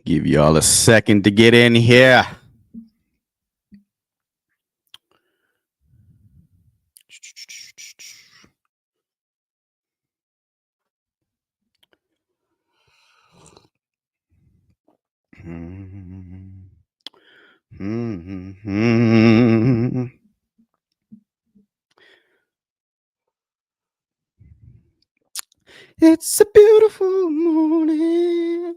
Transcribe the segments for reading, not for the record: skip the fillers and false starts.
Give y'all a second to get in here. It's a beautiful morning.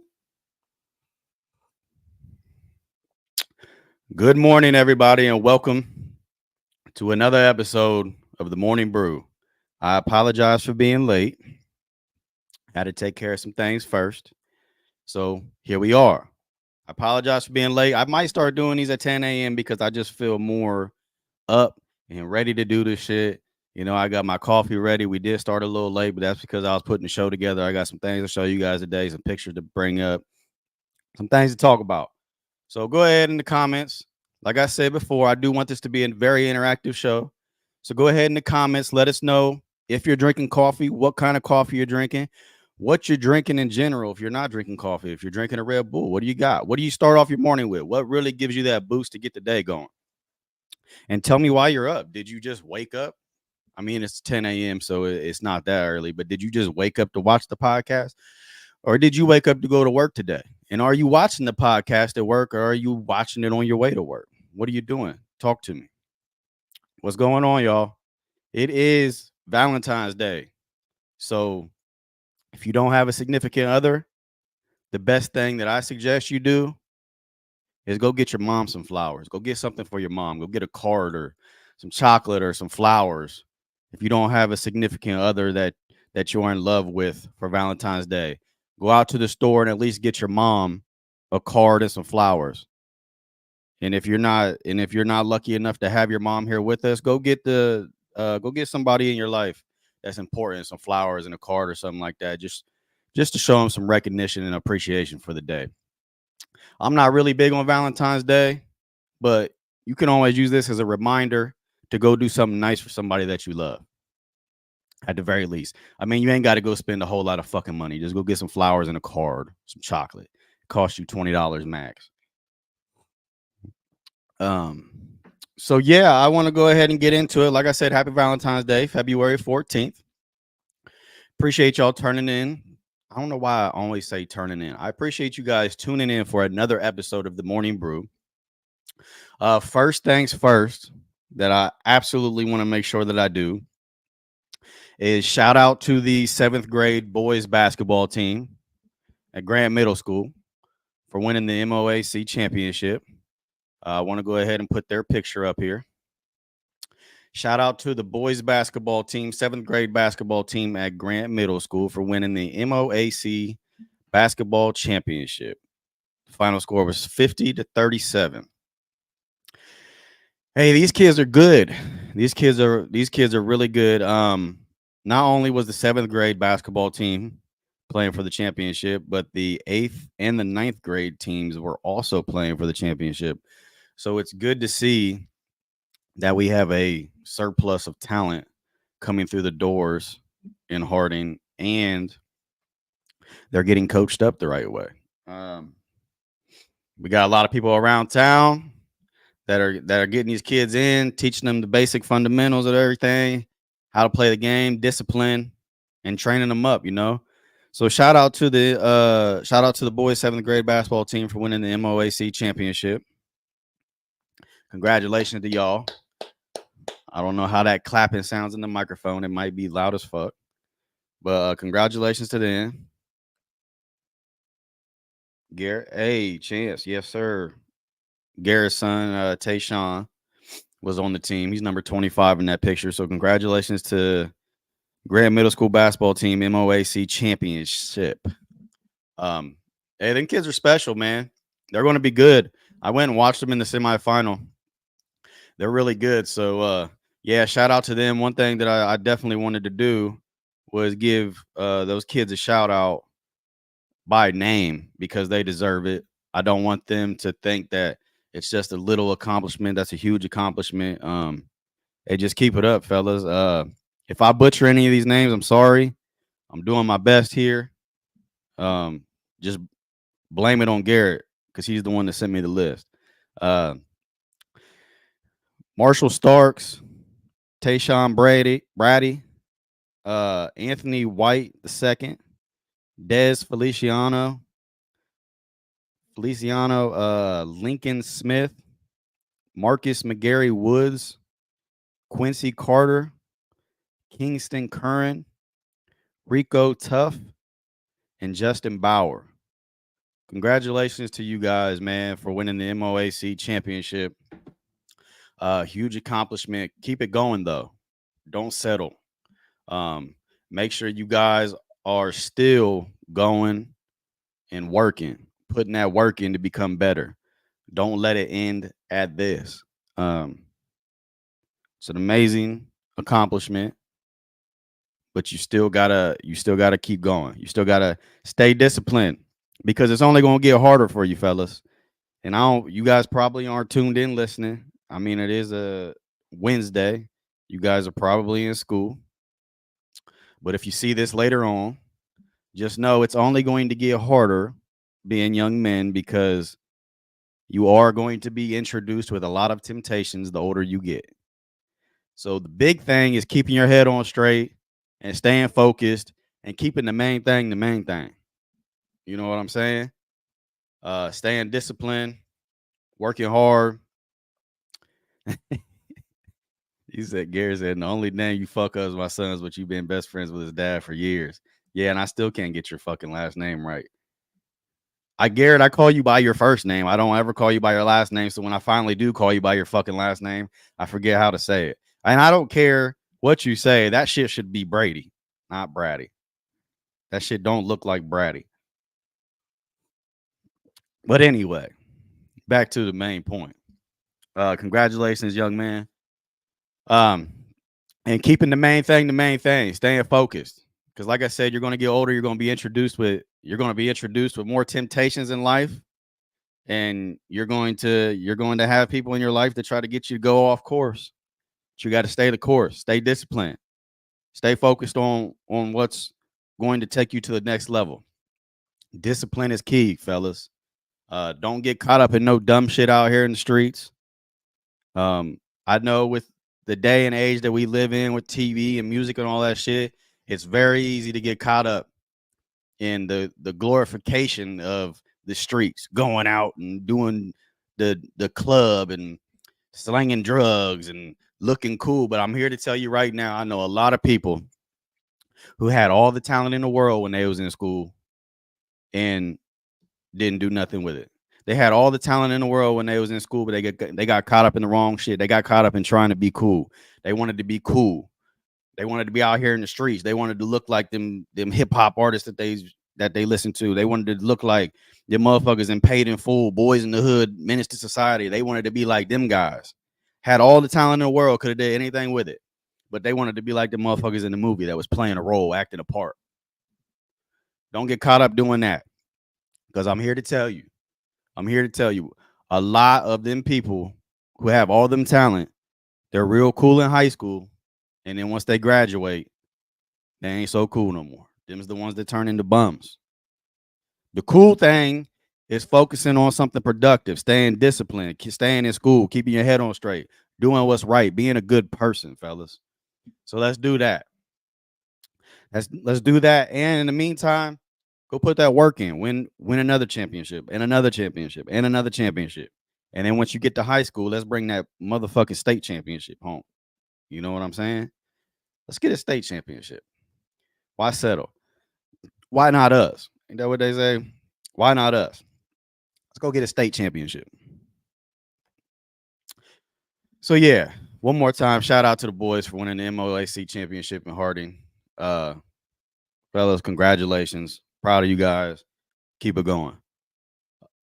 Good morning, everybody, and welcome to another episode of the Morning Brew. I apologize for being late. Had to take care of some things first. So here we are. I apologize for being late. I might start doing these at 10 a.m. because I just feel more up and ready to do this shit. You know, I got my coffee ready. We did start a little late, but that's because I was putting the show together. I got some things to show you guys today, some pictures to bring up, some things to talk about. So go ahead in the comments. Like I said before, I do want this to be a very interactive show. So go ahead in the comments. Let us know if you're drinking coffee, what kind of coffee you're drinking, what you're drinking in general. If you're not drinking coffee, if you're drinking a Red Bull, what do you got? What do you start off your morning with? What really gives you that boost to get the day going? And tell me why you're up. Did you just wake up? I mean, it's 10 a.m., so it's not that early, but did you just wake up to watch the podcast? Or did you wake up to go to work today? And are you watching the podcast at work, or are you watching it on your way to work? What are you doing? Talk to me. What's going on, y'all? It is Valentine's Day. So if you don't have a significant other, the best thing that I suggest you do is go get your mom some flowers. Go get something for your mom. Go get a card or some chocolate or some flowers. If you don't have a significant other that you're in love with for Valentine's Day, go out to the store and at least get your mom a card and some flowers. And if you're not lucky enough to have your mom here with us, go get somebody in your life that's important, some flowers and a card or something like that, just to show them some recognition and appreciation for the day. I'm not really big on Valentine's Day, but you can always use this as a reminder to go do something nice for somebody that you love. At the very least. I mean, you ain't got to go spend a whole lot of fucking money. Just go get some flowers and a card, some chocolate. It costs you $20 max. So yeah, I want to go ahead and get into it. Like I said, happy Valentine's Day, February 14th. Appreciate y'all turning in. I don't know why I always say turning in. I appreciate you guys tuning in for another episode of the Morning Brew. First things first, that I absolutely want to make sure that I do is shout out to the 7th grade boys basketball team at Grant Middle School for winning the MOAC championship. I want to go ahead and put their picture up here. Shout out to the boys basketball team, 7th grade basketball team at Grant Middle School for winning the MOAC basketball championship. The final score was 50-37. Hey, these kids are good. These kids are really good. Not only was the 7th grade basketball team playing for the championship, but the 8th and the 9th grade teams were also playing for the championship. So it's good to see that we have a surplus of talent coming through the doors in Harding, and they're getting coached up the right way. We got a lot of people around town that are getting these kids in, teaching them the basic fundamentals of everything, how to play the game, discipline, and training them up, you know. So shout out to the boys 7th grade basketball team for winning the MOAC championship. Congratulations to y'all. I don't know how that clapping sounds in the microphone. It might be loud as fuck. But congratulations to them. Garrett, hey, Chance, yes, sir. Garrett's son, Tayshawn, was on the team. He's number 25 in that picture. So congratulations to Grant Middle School basketball team, MOAC championship. Hey, them kids are special, man. They're going to be good. I went and watched them in the semifinal. They're really good. So, yeah, shout out to them. One thing that I definitely wanted to do was give those kids a shout out by name because they deserve it. I don't want them to think that it's just a little accomplishment. That's a huge accomplishment. Hey, just keep it up, fellas. If I butcher any of these names, I'm sorry. I'm doing my best here. Just blame it on Garrett because he's the one that sent me the list. Uh, Marshall Starks, Tayshawn Brady, Anthony White the second, Dez Feliciano, Lincoln Smith, Marcus McGarry Woods, Quincy Carter, Kingston Curran, Rico Tuff, and Justin Bauer. Congratulations to you guys, man, for winning the MOAC championship. Huge accomplishment. Keep it going, though. Don't settle. Make sure you guys are still going and working, putting that work in to become better. Don't let it end at this. It's an amazing accomplishment, but you still gotta keep going. You still gotta stay disciplined because it's only gonna get harder for you, fellas. And you guys probably aren't tuned in listening. I mean, it is a Wednesday. You guys are probably in school. But if you see this later on, just know it's only going to get harder being young men because you are going to be introduced with a lot of temptations the older you get. So the big thing is keeping your head on straight and staying focused and keeping the main thing the main thing. You know what I'm saying? Staying disciplined, working hard. He said, Gary said, the only name you fuck up is my son's, but you've been best friends with his dad for years. Yeah, and I still can't get your fucking last name right. Garrett, I call you by your first name. I don't ever call you by your last name. So when I finally do call you by your fucking last name, I forget how to say it. And I don't care what you say. That shit should be Brady, not Brady. That shit don't look like Brady. But anyway, back to the main point. Congratulations, young man. And keeping the main thing, staying focused. Because like I said, you're going to get older. You're going to be introduced with more temptations in life. And you're going to have people in your life that try to get you to go off course. But you got to stay the course, stay disciplined, stay focused on what's going to take you to the next level. Discipline is key, fellas. Don't get caught up in no dumb shit out here in the streets. I know with the day and age that we live in with TV and music and all that shit, it's very easy to get caught up in the glorification of the streets, going out and doing the club and slinging drugs and looking cool. But I'm here to tell you right now, I know a lot of people who had all the talent in the world when they was in school and didn't do nothing with it. They had all the talent in the world when they was in school, but they got caught up in the wrong shit. They got caught up in trying to be cool. They wanted to be cool. They wanted to be out here in the streets. They wanted to look like them hip hop artists that they listen to. They wanted to look like them motherfuckers in Paid in Full, Boys in the Hood, Menace to Society. They wanted to be like them guys. Had all the talent in the world, could have did anything with it. But they wanted to be like the motherfuckers in the movie that was playing a role, acting a part. Don't get caught up doing that. Because I'm here to tell you, a lot of them people who have all them talent, they're real cool in high school. And then once they graduate, they ain't so cool no more. Them's the ones that turn into bums. The cool thing is focusing on something productive, staying disciplined, staying in school, keeping your head on straight, doing what's right, being a good person, fellas. So let's do that. Let's do that. And in the meantime, go put that work in. Win another championship and another championship and another championship. And then once you get to high school, let's bring that motherfucking state championship home. You know what I'm saying? Let's get a state championship. Why settle? Why not us? Ain't that what they say? Why not us? Let's go get a state championship. So yeah, one more time, shout out to the boys for winning the MOAC championship in Harding. Fellas, congratulations. Proud of you guys. Keep it going.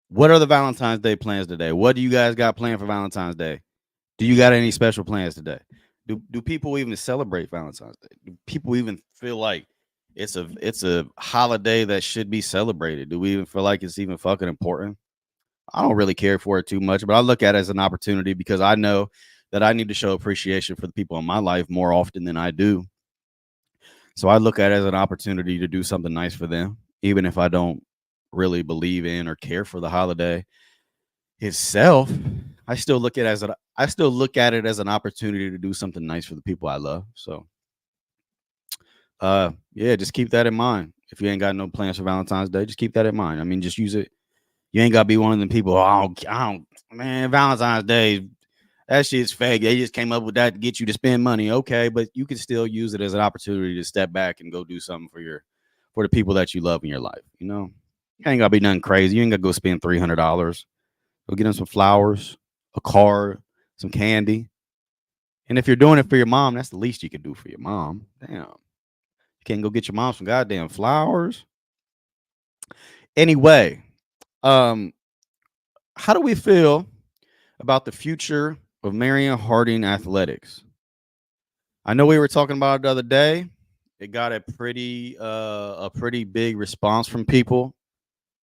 What are the Valentine's Day plans today? What do you guys got planned for Valentine's Day? Do you got any special plans today? Do people even celebrate Valentine's Day? Do people even feel like it's a holiday that should be celebrated? Do we even feel like it's even fucking important? I don't really care for it too much, but I look at it as an opportunity because I know that I need to show appreciation for the people in my life more often than I do. So I look at it as an opportunity to do something nice for them, even if I don't really believe in or care for the holiday itself, I still look at it as an opportunity to do something nice for the people I love. So yeah, just keep that in mind. If you ain't got no plans for Valentine's Day, just keep that in mind. I mean, just use it. You ain't gotta be one of them people. Man, Valentine's Day, that shit's fake. They just came up with that to get you to spend money. Okay, but you can still use it as an opportunity to step back and go do something for the people that you love in your life. You know, you ain't gotta be nothing crazy. You ain't gotta go spend $300. Go get them some flowers, a card, some candy. And if you're doing it for your mom, that's the least you can do for your mom. Damn, you can't go get your mom some goddamn flowers. Anyway, um, how do we feel about the future of Marion Harding athletics? I know we were talking about it the other day. It got a pretty big response from people.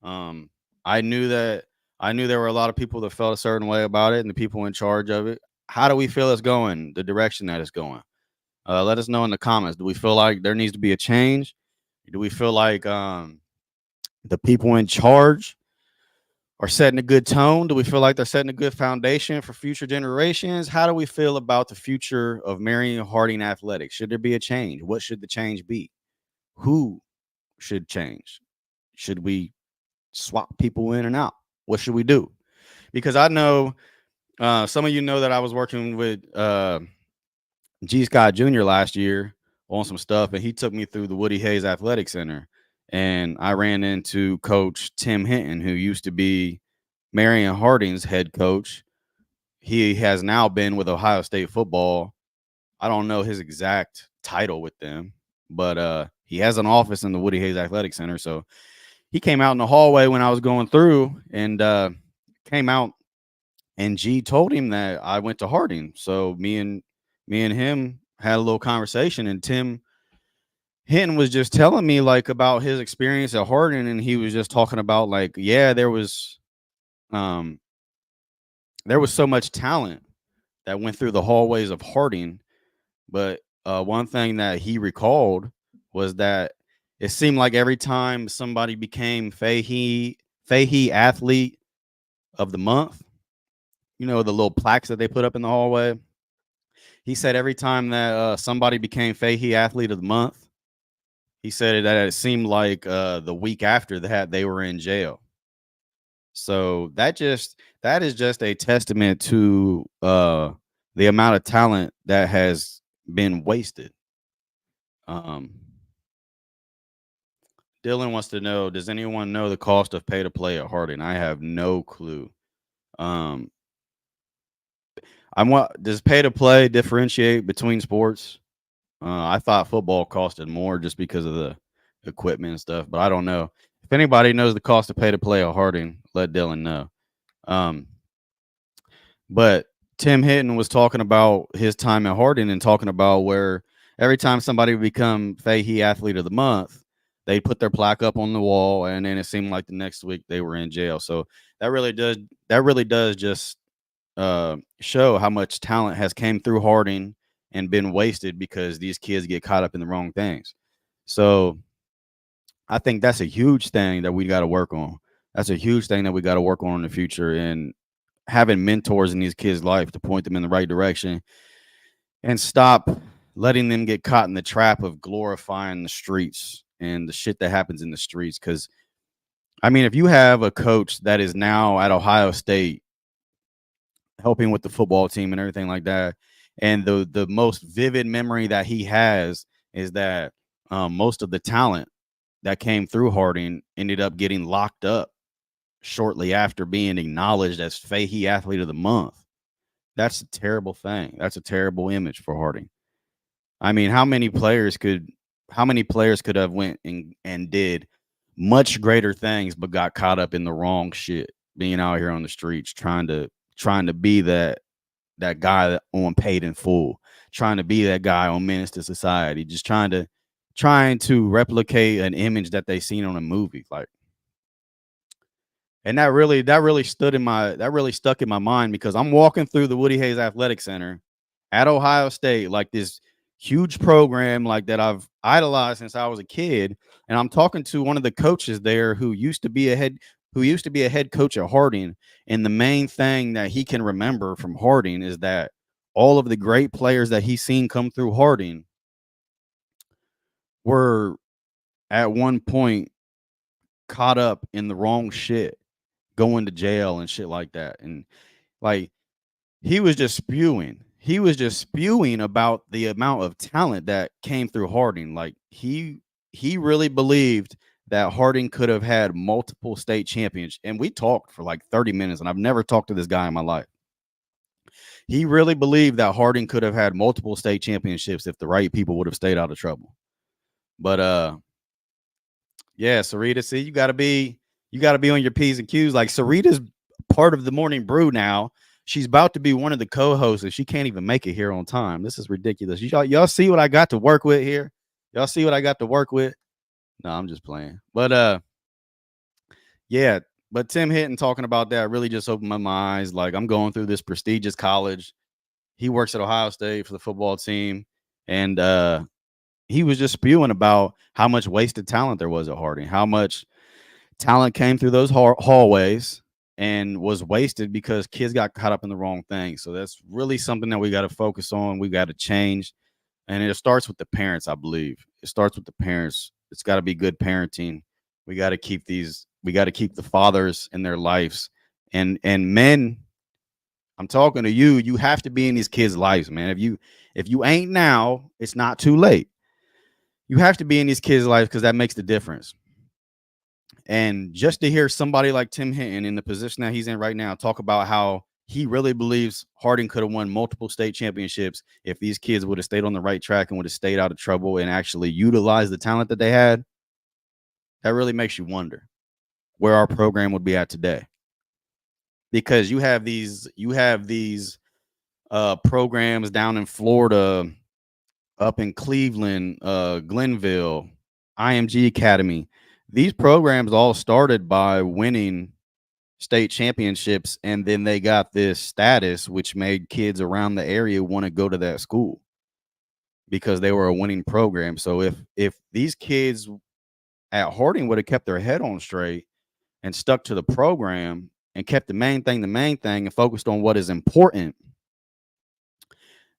Um, I knew that I knew there were a lot of people that felt a certain way about it, and the people in charge of it. How do we feel it's going? The direction that it's going? Let us know in the comments. Do we feel like there needs to be a change? Do we feel like the people in charge are setting a good tone? Do we feel like they're setting a good foundation for future generations? How do we feel about the future of Marion Harding athletics? Should there be a change? What should the change be? Who should change? Should we swap people in and out? What should we do? Because I know some of you know that I was working with G. Scott Jr. last year on some stuff, and he took me through the Woody Hayes Athletic Center. And I ran into Coach Tim Hinton, who used to be Marion Harding's head coach. He has now been with Ohio State football. I don't know his exact title with them, but he has an office in the Woody Hayes Athletic Center. So he came out in the hallway when I was going through and came out, and G told him that I went to Harding. So me and him had a little conversation, and Tim Hinton was just telling me like about his experience at Harding, and he was just talking about like, yeah, there was so much talent that went through the hallways of Harding, but one thing that he recalled was that it seemed like every time somebody became Fahey athlete of the month, you know, the little plaques that they put up in the hallway. He said every time that somebody became Fahey athlete of the month, he said that it seemed like the week after that they were in jail. So that is just a testament to the amount of talent that has been wasted. Dylan wants to know, does anyone know the cost of pay to play at Harding? I have no clue. Does pay to play differentiate between sports? I thought football costed more just because of the equipment and stuff, but I don't know. If anybody knows the cost of pay to play at Harding, let Dylan know. But Tim Hinton was talking about his time at Harding and talking about where every time somebody would become Fahey athlete of the month, they put their plaque up on the wall, and then it seemed like the next week they were in jail. So that really does just show how much talent has came through Harding and been wasted because these kids get caught up in the wrong things. So I think that's a huge thing that we got to work on. That's a huge thing that we got to work on in the future, and having mentors in these kids' life to point them in the right direction and stop letting them get caught in the trap of glorifying the streets and the shit that happens in the streets. Because, I mean, if you have a coach that is now at Ohio State helping with the football team and everything like that, and the most vivid memory that he has is that most of the talent that came through Harding ended up getting locked up shortly after being acknowledged as Fahey athlete of the month. That's a terrible thing. That's a terrible image for Harding. I mean, how many players could have went and did much greater things but got caught up in the wrong shit, being out here on the streets trying to be that guy on Paid in Full, trying to be that guy on Menace to Society, just trying to replicate an image that they seen on a movie. Like, and that really stuck in my mind, because I'm walking through the Woody Hayes Athletic Center at Ohio State, like this huge program like that I've idolized since I was a kid. And I'm talking to one of the coaches there who used to be a head coach at Harding. And the main thing that he can remember from Harding is that all of the great players that he's seen come through Harding were at one point caught up in the wrong shit, going to jail and shit like that. And like he was just spewing. He was just spewing about the amount of talent that came through Harding. Like he really believed that Harding could have had multiple state champions. And we talked for like 30 minutes, and I've never talked to this guy in my life. He really believed that Harding could have had multiple state championships if the right people would have stayed out of trouble. But yeah, Sarita, see, you gotta be on your P's and Q's. Like Sarita's part of the Morning Brew now. She's about to be one of the co-hosts, and she can't even make it here on time. This is ridiculous. Y'all see what I got to work with here? Y'all see what I got to work with? No, I'm just playing. But yeah. But Tim Hinton talking about that really just opened my eyes. Like I'm going through this prestigious college. He works at Ohio State for the football team, and he was just spewing about how much wasted talent there was at Harding, how much talent came through those hallways and was wasted because kids got caught up in the wrong thing. So that's really something that we got to focus on. We got to change. And it starts with the parents, I believe. It starts with the parents. It's got to be good parenting. We got to keep the fathers in their lives. And men, I'm talking to you, you have to be in these kids' lives, man. If you ain't now, it's not too late. You have to be in these kids' lives because that makes the difference. And just to hear somebody like Tim Hinton in the position that he's in right now talk about how he really believes Harding could have won multiple state championships if these kids would have stayed on the right track and would have stayed out of trouble and actually utilized the talent that they had, that really makes you wonder where our program would be at today. Because you have these programs down in Florida, up in Cleveland, Glenville, IMG Academy. These programs all started by winning state championships, and then they got this status, which made kids around the area want to go to that school because they were a winning program. So if these kids at Harding would have kept their head on straight and stuck to the program and kept the main thing, and focused on what is important,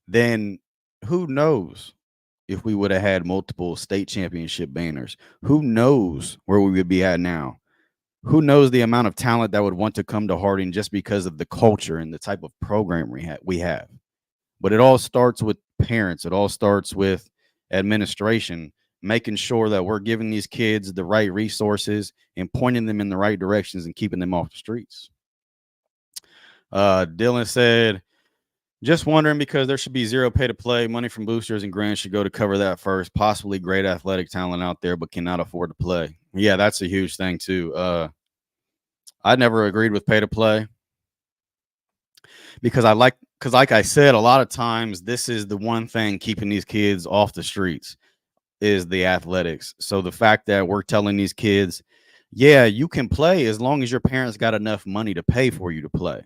then who knows if we would have had multiple state championship banners? Who knows where we would be at now? Who knows the amount of talent that would want to come to Harding just because of the culture and the type of program we have. But it all starts with parents. It all starts with administration, making sure that we're giving these kids the right resources and pointing them in the right directions and keeping them off the streets. Dylan said, just wondering because there should be zero pay to play. Money from boosters and grants should go to cover that first. Possibly great athletic talent out there, but cannot afford to play. Yeah, that's a huge thing too. I never agreed with pay to play because like I said, a lot of times this is the one thing keeping these kids off the streets is the athletics. So the fact that we're telling these kids, yeah, you can play as long as your parents got enough money to pay for you to play.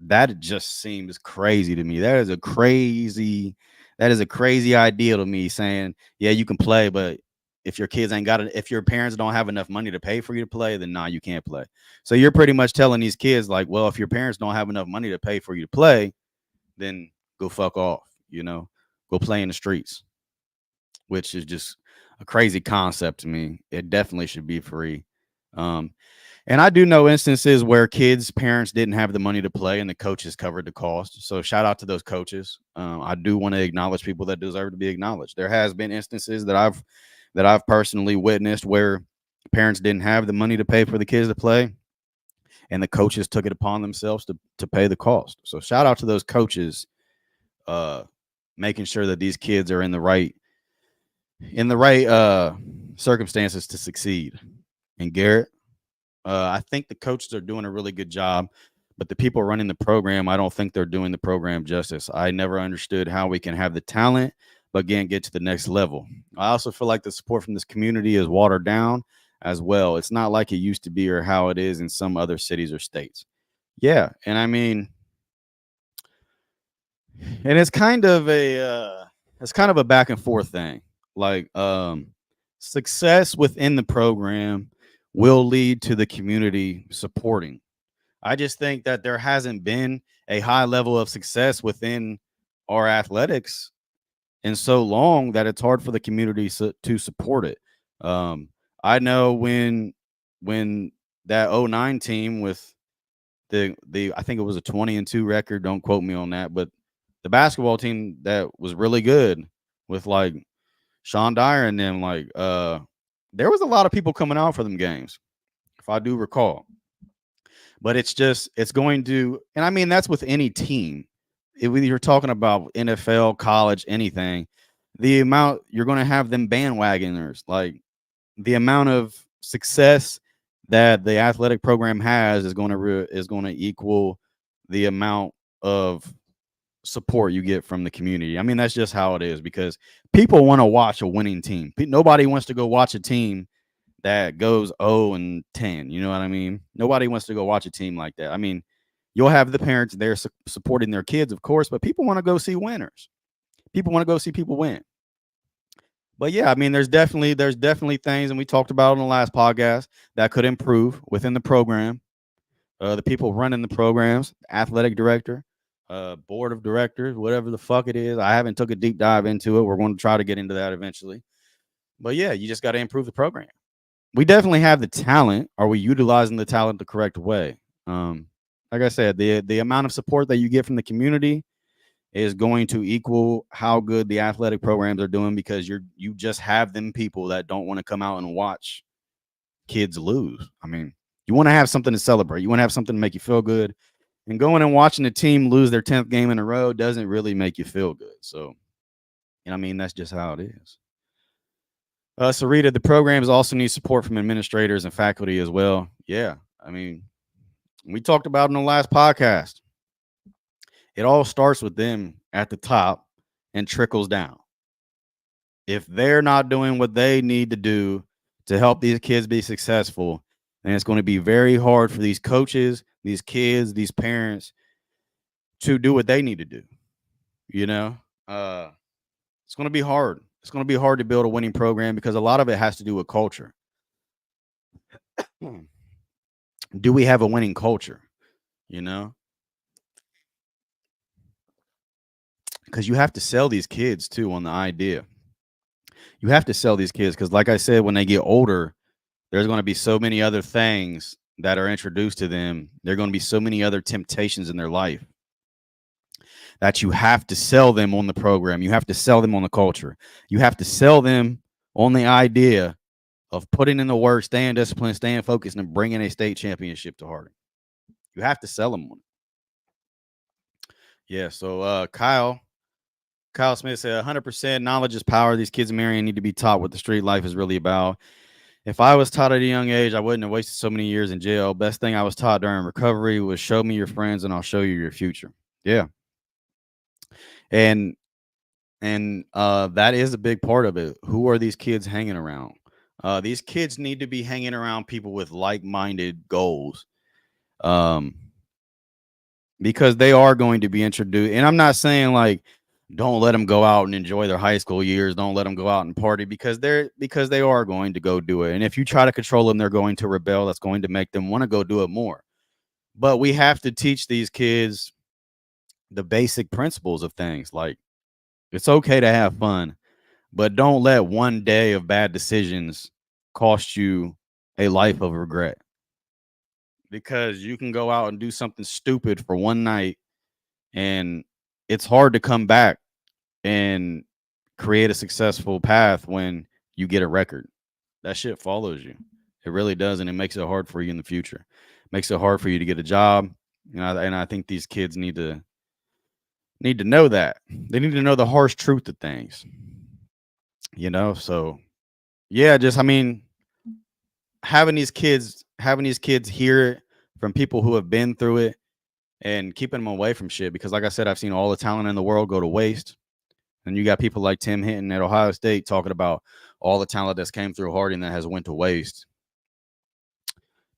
That just seems crazy to me. That is a crazy idea to me, saying, yeah, you can play, but if your kids ain't got it, if your parents don't have enough money to pay for you to play, then nah, you can't play. So you're pretty much telling these kids like, well, if your parents don't have enough money to pay for you to play, then go fuck off, go play in the streets, which is just a crazy concept to me. It definitely should be free. And I do know instances where kids' parents didn't have the money to play and the coaches covered the cost. So shout out to those coaches. I do want to acknowledge people that deserve to be acknowledged. There has been instances that I've personally witnessed where parents didn't have the money to pay for the kids to play, and the coaches took it upon themselves to pay the cost. So shout out to those coaches, making sure that these kids are in the right circumstances to succeed. And Garrett, I think the coaches are doing a really good job, but the people running the program, I don't think they're doing the program justice. I never understood how we can have the talent, but again, get to the next level. I also feel like the support from this community is watered down as well. It's not like it used to be or how it is in some other cities or states. Yeah. And I mean, And it's kind of a back and forth thing. Like success within the program will lead to the community supporting. I just think that there hasn't been a high level of success within our athletics in so long that it's hard for the community to support it. Um, I know when that '09 team with the I think it was a 20-2 record. Don't quote me on that, but the basketball team that was really good with like Sean Dyer and them, like there was a lot of people coming out for them games, if I do recall. But it's going to, and I mean that's with any team. If you're talking about NFL, college, anything, the amount you're going to have them bandwagoners, like the amount of success that the athletic program has is going to equal the amount of support you get from the community. I mean, that's just how it is because people want to watch a winning team. Nobody wants to go watch a team that goes 0-10. You know what I mean? Nobody wants to go watch a team like that. I mean, you'll have the parents there supporting their kids, of course, but people want to go see winners. People want to go see people win. But yeah, I mean, there's definitely things, and we talked about on the last podcast that could improve within the program. The people running the programs, athletic director, board of directors, whatever the fuck it is. I haven't took a deep dive into it. We're going to try to get into that eventually. But yeah, you just got to improve the program. We definitely have the talent. Are we utilizing the talent the correct way? Like I said, the amount of support that you get from the community is going to equal how good the athletic programs are doing because you just have them people that don't want to come out and watch kids lose. I mean, you want to have something to celebrate. You want to have something to make you feel good. And going and watching a team lose their 10th game in a row doesn't really make you feel good. So, and I mean, that's just how it is. Sarita, the programs also need support from administrators and faculty as well. Yeah. I mean, we talked about in the last podcast. It all starts with them at the top and trickles down. If they're not doing what they need to do to help these kids be successful, then it's going to be very hard for these coaches, these kids, these parents to do what they need to do. You know, uh, it's going to be hard. It's going to be hard to build a winning program because a lot of it has to do with culture. Do we have a winning culture? You know, because you have to sell these kids too on the idea. You have to sell these kids because, like I said, when they get older, there's going to be so many other things that are introduced to them. There are going to be so many other temptations in their life that you have to sell them on the program. You have to sell them on the culture. You have to sell them on the idea of putting in the work, staying disciplined, staying focused, and bringing a state championship to Harding. You have to sell them on it. Yeah. So Kyle Smith said 100% knowledge is power. These kids in Marion need to be taught what the street life is really about. If I was taught at a young age, I wouldn't have wasted so many years in jail. Best thing I was taught during recovery was show me your friends and I'll show you your future. Yeah. And that is a big part of it. Who are these kids hanging around? These kids need to be hanging around people with like-minded goals. Because they are going to be introduced. And I'm not saying like don't let them go out and enjoy their high school years. Don't let them go out and party because they are going to go do it. And if you try to control them, they're going to rebel. That's going to make them want to go do it more. But we have to teach these kids the basic principles of things. Like it's okay to have fun, but don't let one day of bad decisions cost you a life of regret. Because you can go out and do something stupid for one night and it's hard to come back and create a successful path when you get a record. That shit follows you. It really does, and it makes it hard for you in the future. Makes it hard for you to get a job. And I think these kids need to know that. They need to know the harsh truth of things. So yeah, just I mean, having these kids hear it from people who have been through it and keeping them away from shit. Because like I said, I've seen all the talent in the world go to waste. And you got people like Tim Hinton at Ohio State talking about all the talent that's came through Harding that has went to waste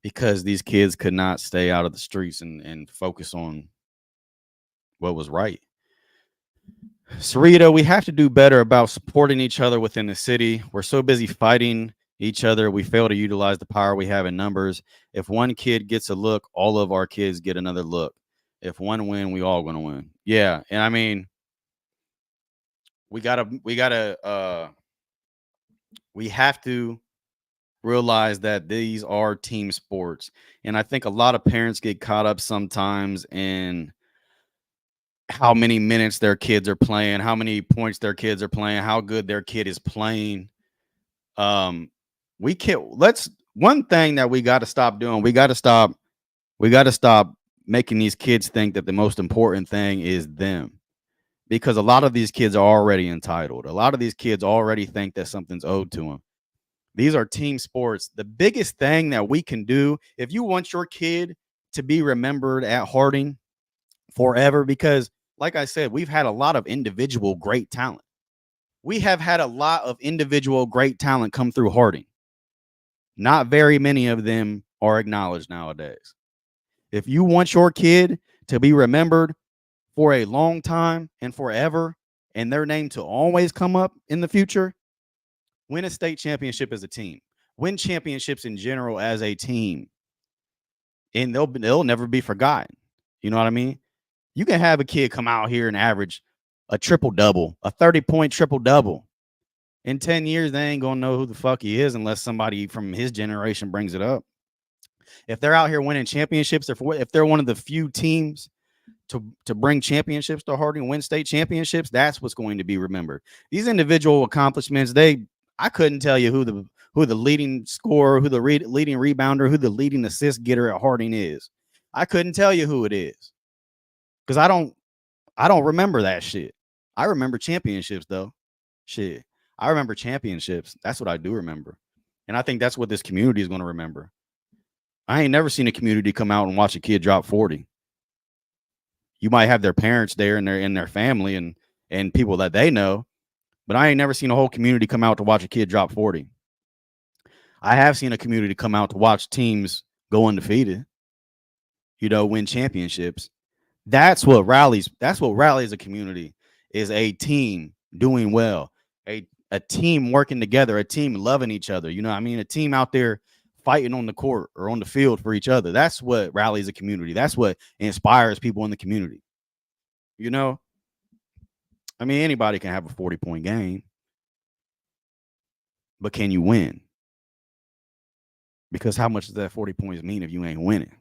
because these kids could not stay out of the streets and focus on what was right. Sarita, we have to do better about supporting each other within the city. We're so busy fighting each other, we fail to utilize the power we have in numbers. If one kid gets a look, all of our kids get another look. If one win, we all gonna win. Yeah, and I mean, we have to realize that these are team sports. And I think a lot of parents get caught up sometimes in how many minutes their kids are playing, how many points their kids are playing, how good their kid is playing. We can't let's one thing that we got to stop doing, we got to stop making these kids think that the most important thing is them. Because a lot of these kids are already entitled. A lot of these kids already think that something's owed to them. These are team sports. The biggest thing that we can do, if you want your kid to be remembered at Harding forever, because like I said, we've had a lot of individual great talent. We have had a lot of individual great talent come through Harding. Not very many of them are acknowledged nowadays. If you want your kid to be remembered for a long time and forever, and their name to always come up in the future, win a state championship as a team, win championships in general as a team, and they'll never be forgotten. You know what I mean? You can have a kid come out here and average a triple double, a 30-point triple double. In 10 years, they ain't gonna know who the fuck he is unless somebody from his generation brings it up. If they're out here winning championships, if they're one of the few teams to bring championships to Harding, win state championships, that's what's going to be remembered. These individual accomplishments, I couldn't tell you who the leading scorer, who the leading rebounder, who the leading assist getter at Harding is. I couldn't tell you who it is because I don't remember that shit. I remember championships though. Shit, I remember championships. That's what I do remember, and I think that's what this community is going to remember. I ain't never seen a community come out and watch a kid drop 40. You might have their parents there and their family and people that they know, but I ain't never seen a whole community come out to watch a kid drop 40. I have seen a community come out to watch teams go undefeated, win championships. That's what rallies a community, is a team doing well, a team working together, a team loving each other. You know what I mean? A team out there fighting on the court or on the field for each other. That's what rallies a community. That's what inspires people in the community. You know, I mean, anybody can have a 40-point game, but can you win? Because how much does that 40 points mean if you ain't winning?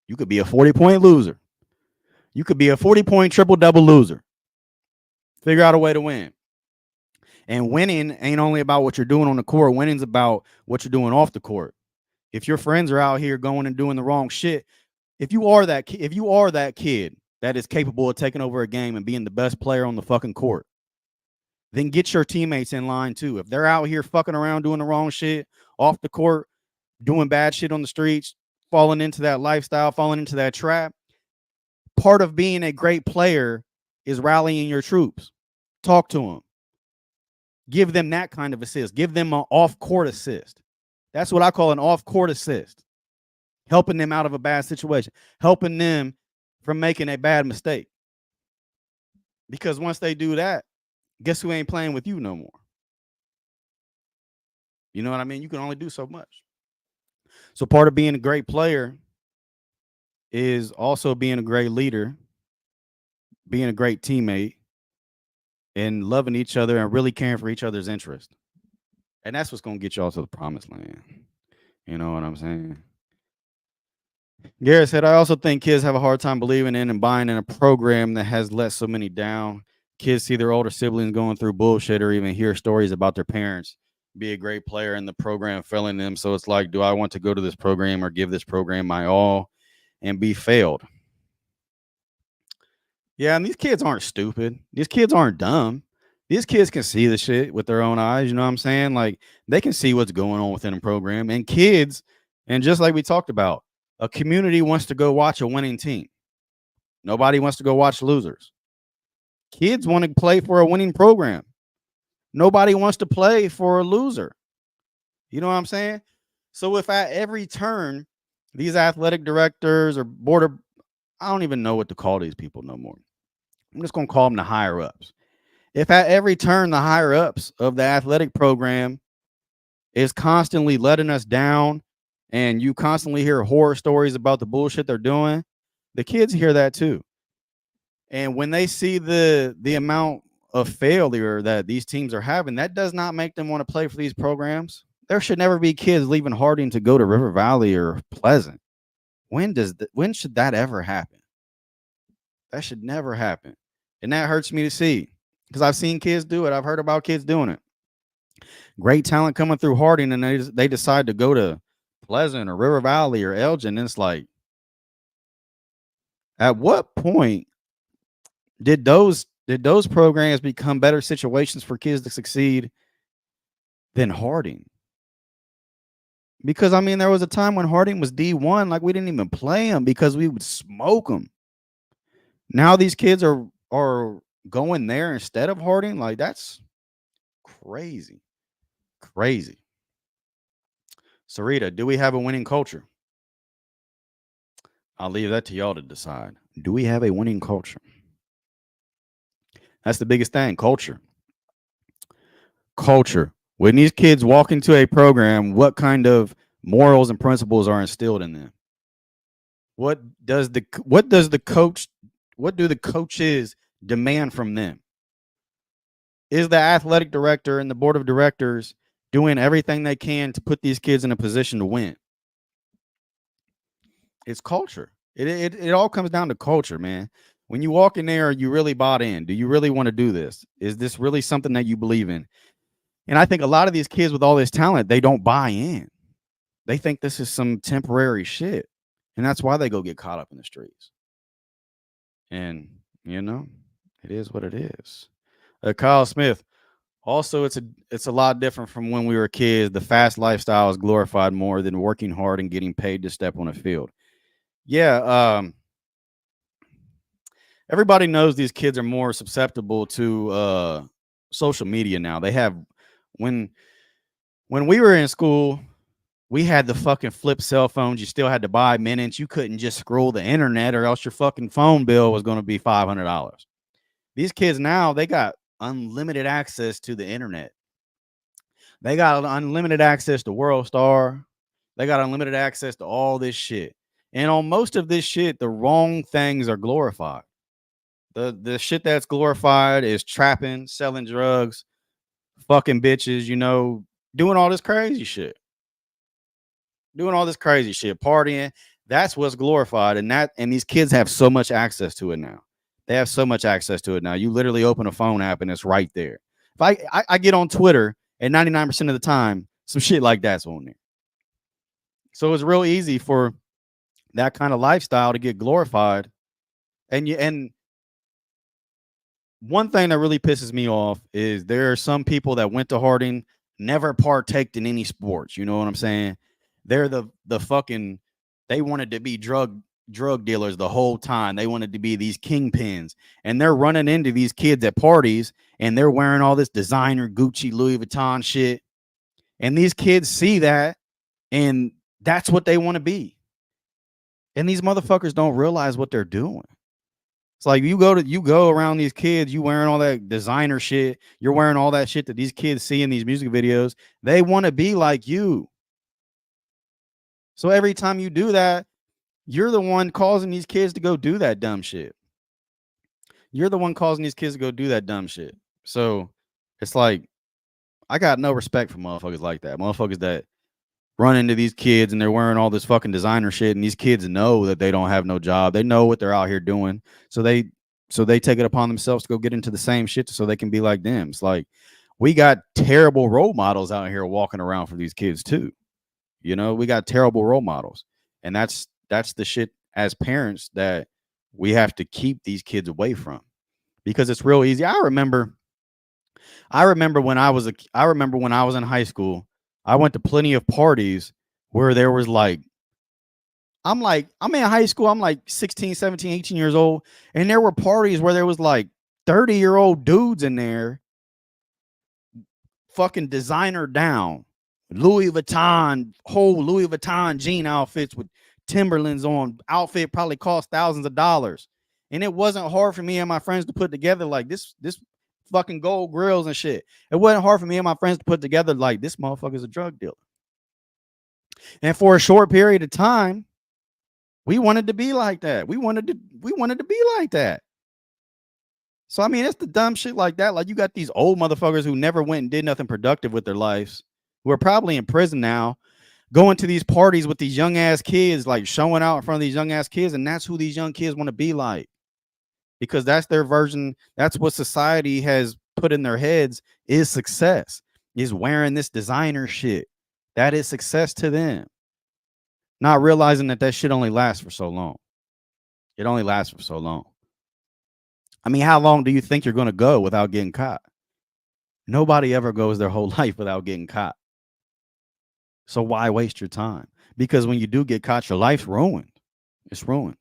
You could be a 40-point loser. You could be a 40-point triple-double loser. Figure out a way to win. And winning ain't only about what you're doing on the court. Winning's about what you're doing off the court. If your friends are out here going and doing the wrong shit, if you are that kid that is capable of taking over a game and being the best player on the fucking court, then get your teammates in line too. If they're out here fucking around doing the wrong shit off the court, doing bad shit on the streets, falling into that lifestyle, falling into that trap, part of being a great player is rallying your troops. Talk to them. Give them that kind of assist. Give them an off-court assist. That's what I call an off-court assist. Helping them out of a bad situation. Helping them from making a bad mistake. Because once they do that, guess who ain't playing with you no more? You know what I mean? You can only do so much. So part of being a great player is also being a great leader, being a great teammate, and loving each other and really caring for each other's interest. And that's what's going to get y'all to the promised land. You know what I'm saying? Garrett said, I also think kids have a hard time believing in and buying in a program that has let so many down. Kids see their older siblings going through bullshit or even hear stories about their parents be a great player and the program failing them. So it's like, do I want to go to this program or give this program my all and be failed? Yeah, and these kids aren't stupid. These kids aren't dumb. These kids can see the shit with their own eyes. You know what I'm saying? Like, they can see what's going on within a program. And kids, and just like we talked about, a community wants to go watch a winning team. Nobody wants to go watch losers. Kids want to play for a winning program. Nobody wants to play for a loser. You know what I'm saying? So if at every turn, these athletic directors or I don't even know what to call these people no more. I'm just going to call them the higher ups. If at every turn the higher ups of the athletic program is constantly letting us down and you constantly hear horror stories about the bullshit they're doing, the kids hear that too. And when they see the amount of failure that these teams are having, that does not make them want to play for these programs. There should never be kids leaving Harding to go to River Valley or Pleasant. When should that ever happen? That should never happen. And that hurts me to see because I've seen kids do it. I've heard about kids doing it. Great talent coming through Harding, and they decide to go to Pleasant or River Valley or Elgin. And it's like, at what point did those programs become better situations for kids to succeed than Harding? Because I mean, there was a time when Harding was D1, like we didn't even play him because we would smoke them. Now these kids are going there instead of Harding. Like, that's crazy. Crazy. Sarita, do we have a winning culture? I'll leave that to y'all to decide. Do we have a winning culture? That's the biggest thing, culture. Culture. When these kids walk into a program, what kind of morals and principles are instilled in them? What do the coaches demand from them? Is the athletic director and the board of directors doing everything they can to put these kids in a position to win? It's culture. It all comes down to culture, man. When you walk in there, are you really bought in? Do you really want to do this? Is this really something that you believe in? And I think a lot of these kids with all this talent, they don't buy in. They think this is some temporary shit. And that's why they go get caught up in the streets. And, it is what it is. Kyle Smith, also, it's a lot different from when we were kids. The fast lifestyle is glorified more than working hard and getting paid to step on a field. Yeah, everybody knows these kids are more susceptible to social media now. They have when we were in school, we had the fucking flip cell phones. You still had to buy minutes. You couldn't just scroll the internet or else your fucking phone bill was going to be $500. These kids now, they got unlimited access to the internet. They got unlimited access to World Star. They got unlimited access to all this shit. And on most of this shit, the wrong things are glorified. The shit that's glorified is trapping, selling drugs, fucking bitches, doing all this crazy shit. Doing all this crazy shit, partying. That's what's glorified. And these kids have so much access to it now. They have so much access to it now. You literally open a phone app and it's right there. If I get on Twitter, and 99% of the time, some shit like that's on there. So it's real easy for that kind of lifestyle to get glorified. And one thing that really pisses me off is there are some people that went to Harding, never partaked in any sports. You know what I'm saying? They're the fucking, they wanted to be drug dealers the whole time. They wanted to be these kingpins, and they're running into these kids at parties and they're wearing all this designer Gucci, Louis Vuitton shit. And these kids see that and that's what they want to be. And these motherfuckers don't realize what they're doing. It's like you go around these kids, you wearing all that designer shit, you're wearing all that shit that these kids see in these music videos. They want to be like you. So every time you do that, you're the one causing these kids to go do that dumb shit. You're the one causing these kids to go do that dumb shit. So it's like, I got no respect for motherfuckers like that. Motherfuckers that run into these kids and they're wearing all this fucking designer shit, and these kids know that they don't have no job. They know what they're out here doing. So they take it upon themselves to go get into the same shit so they can be like them. It's like, we got terrible role models out here walking around for these kids too. We got terrible role models. And that's the shit as parents that we have to keep these kids away from, because it's real easy. I remember when I was in high school, I went to plenty of parties where there was like, I'm in high school, I'm like 16, 17, 18 years old. And there were parties where there was like 30-year-old dudes in there, fucking designer down, Louis Vuitton, whole Louis Vuitton jean outfits with Timberlands on. Outfit probably cost thousands of dollars. And it wasn't hard for me and my friends to put together like this fucking gold grills and shit. It wasn't hard for me and my friends to put together like this motherfucker's a drug dealer. And for a short period of time, we wanted to be like that. We wanted to be like that. So I mean, it's the dumb shit like that. Like you got these old motherfuckers who never went and did nothing productive with their lives, who are probably in prison now, going to these parties with these young ass kids, like showing out in front of these young ass kids, and that's who these young kids want to be like. Because that's their version, that's what society has put in their heads is success, is wearing this designer shit. That is success to them. Not realizing that shit only lasts for so long. It only lasts for so long. I mean, how long do you think you're going to go without getting caught? Nobody ever goes their whole life without getting caught. So why waste your time? Because when you do get caught, your life's ruined. It's ruined.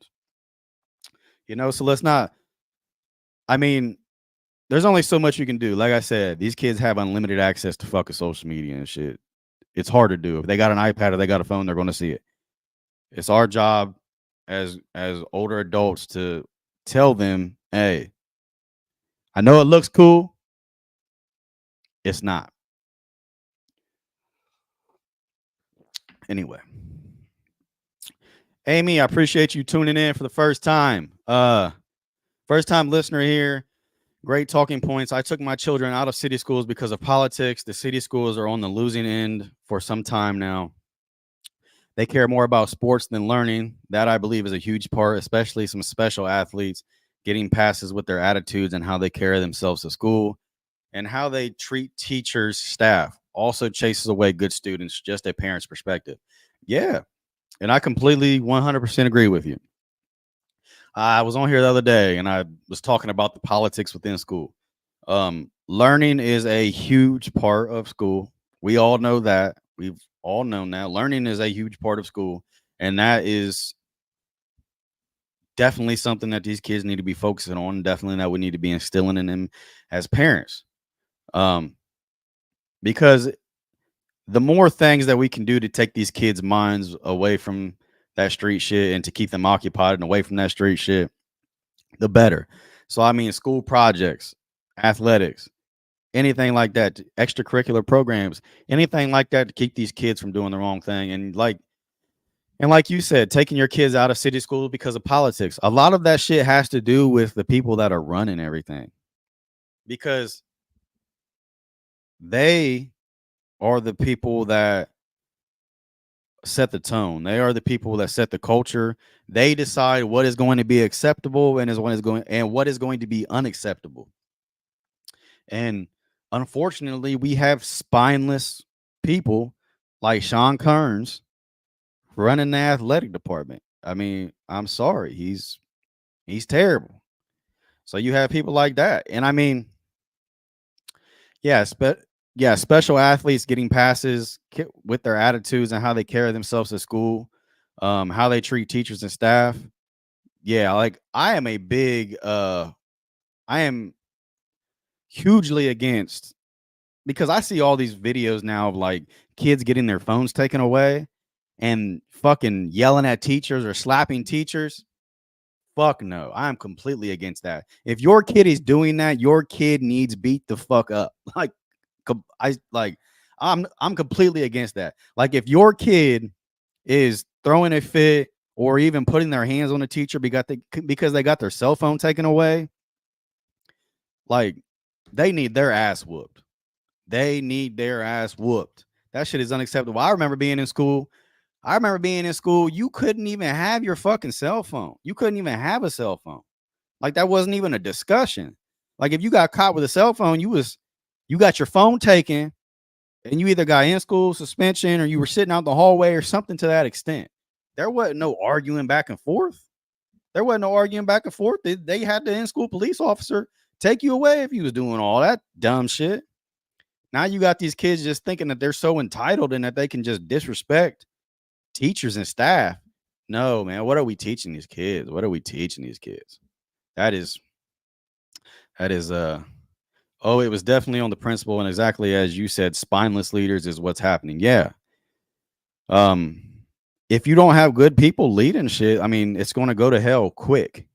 You know, so let's not, I mean, there's only so much you can do. Like I said, these kids have unlimited access to fucking social media and shit. It's hard to do. If they got an iPad or they got a phone, they're going to see it. It's our job as older adults to tell them, hey, I know it looks cool. It's not. Anyway. Amy, I appreciate you tuning in for the first time. First time listener here. Great talking points. I took my children out of city schools because of politics. The city schools are on the losing end for some time now. They care more about sports than learning. That, I believe, is a huge part, especially some special athletes getting passes with their attitudes and how they carry themselves to school and how they treat teachers, staff. Also chases away good students, just a parent's perspective. Yeah, and I completely 100% agree with you. I was on here the other day and I was talking about the politics within school. Learning is a huge part of school. We all know that. We've all known that. Learning is a huge part of school. And that is definitely something that these kids need to be focusing on. Definitely that we need to be instilling in them as parents. Because the more things that we can do to take these kids' minds away from that street shit and to keep them occupied and away from that street shit, the better. So, I mean, school projects, athletics, anything like that, extracurricular programs, anything like that to keep these kids from doing the wrong thing. And like you said, taking your kids out of city schools because of politics. A lot of that shit has to do with the people that are running everything. Because they are the people that set the tone. They are the people that set the culture. They decide what is going to be acceptable and what is going to be unacceptable. And unfortunately, we have spineless people like Sean Kearns running the athletic department. I mean, I'm sorry, he's terrible. So you have people like that, and I mean, yeah, special athletes getting passes with their attitudes and how they carry themselves at school, how they treat teachers and staff. Yeah, like I am hugely against, because I see all these videos now of like kids getting their phones taken away and fucking yelling at teachers or slapping teachers. Fuck no. I'm completely against that. If your kid is doing that, your kid needs beat the fuck up. I'm completely against that. Like if your kid is throwing a fit or even putting their hands on a teacher because they got their cell phone taken away, like they need their ass whooped. They need their ass whooped. That shit is unacceptable. I remember being in school. You couldn't even have your fucking cell phone. You couldn't even have a cell phone. Like that wasn't even a discussion. Like if you got caught with a cell phone, you got your phone taken and you either got in school suspension or you were sitting out the hallway or something to that extent. There wasn't no arguing back and forth. They had the in-school police officer take you away if you was doing all that dumb shit. Now you got these kids just thinking that they're so entitled and that they can just disrespect teachers and staff. No, man. What are we teaching these kids? That is it was definitely on the principle, and exactly as you said, spineless leaders is what's happening. Yeah. If you don't have good people leading shit, I mean, it's going to go to hell quick.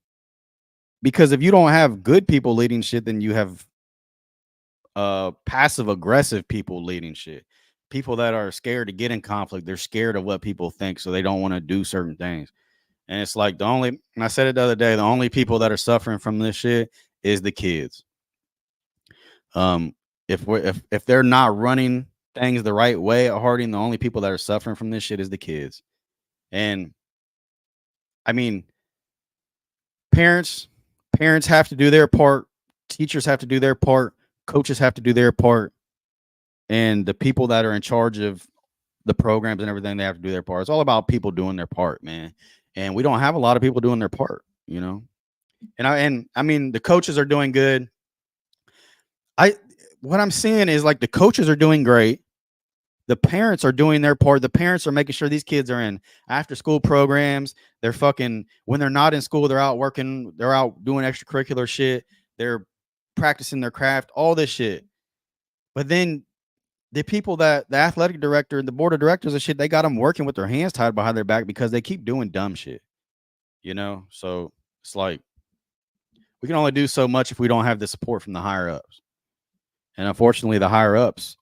Because if you don't have good people leading shit, then you have passive aggressive people leading shit. People that are scared to get in conflict. They're scared of what people think, so they don't want to do certain things. And it's like and I said it the other day, the only people that are suffering from this shit is the kids. Um, if they're not running things the right way at Harding, the only people that are suffering from this shit is the kids. And I mean, parents parents have to do their part, teachers have to do their part, coaches have to do their part, and the people that are in charge of the programs and everything, they have to do their part. It's all about people doing their part, man. And we don't have a lot of people doing their part, you know. And I mean the coaches are doing good. I What I'm seeing is like the coaches are doing great. The parents are doing their part. The parents are making sure these kids are in after school programs. They're fucking when they're not in school, they're out working, they're out doing extracurricular shit. They're practicing their craft, all this shit. But then the people that the athletic director and the board of directors and shit, they got them working with their hands tied behind their back because they keep doing dumb shit, you know? So it's like we can only do so much if we don't have the support from the higher ups. And unfortunately, the higher ups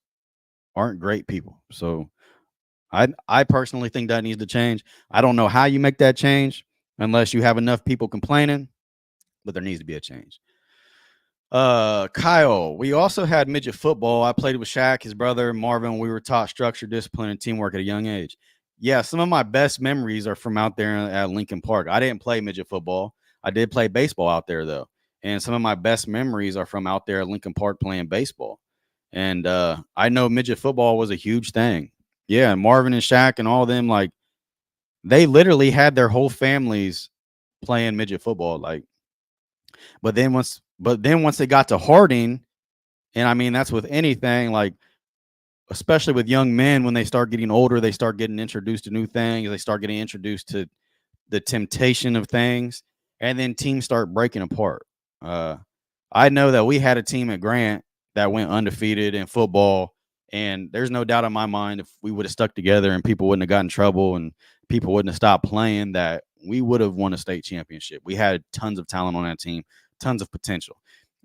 aren't great people. So I personally think that needs to change. I don't know how you make that change unless you have enough people complaining, but there needs to be a change. Kyle, we also had midget football. I played with Shaq, his brother Marvin. We were taught structure, discipline, and teamwork at a young age. Yeah, some of my best memories are from out there at Lincoln Park. I didn't play midget football. I did play baseball out there though, and some of my best memories are from out there at Lincoln Park playing baseball. And I know midget football was a huge thing. Yeah, Marvin and Shaq and all of them, like they literally had their whole families playing midget football. Like, but then once they got to Harding, and I mean that's with anything, like especially with young men, when they start getting older, they start getting introduced to new things. They start getting introduced to the temptation of things, and then teams start breaking apart. Uh, I know that we had a team at Grant that went undefeated in football, and there's no doubt in my mind if we would have stuck together and people wouldn't have gotten in trouble and people wouldn't have stopped playing, that we would have won a state championship. We had tons of talent on that team, tons of potential.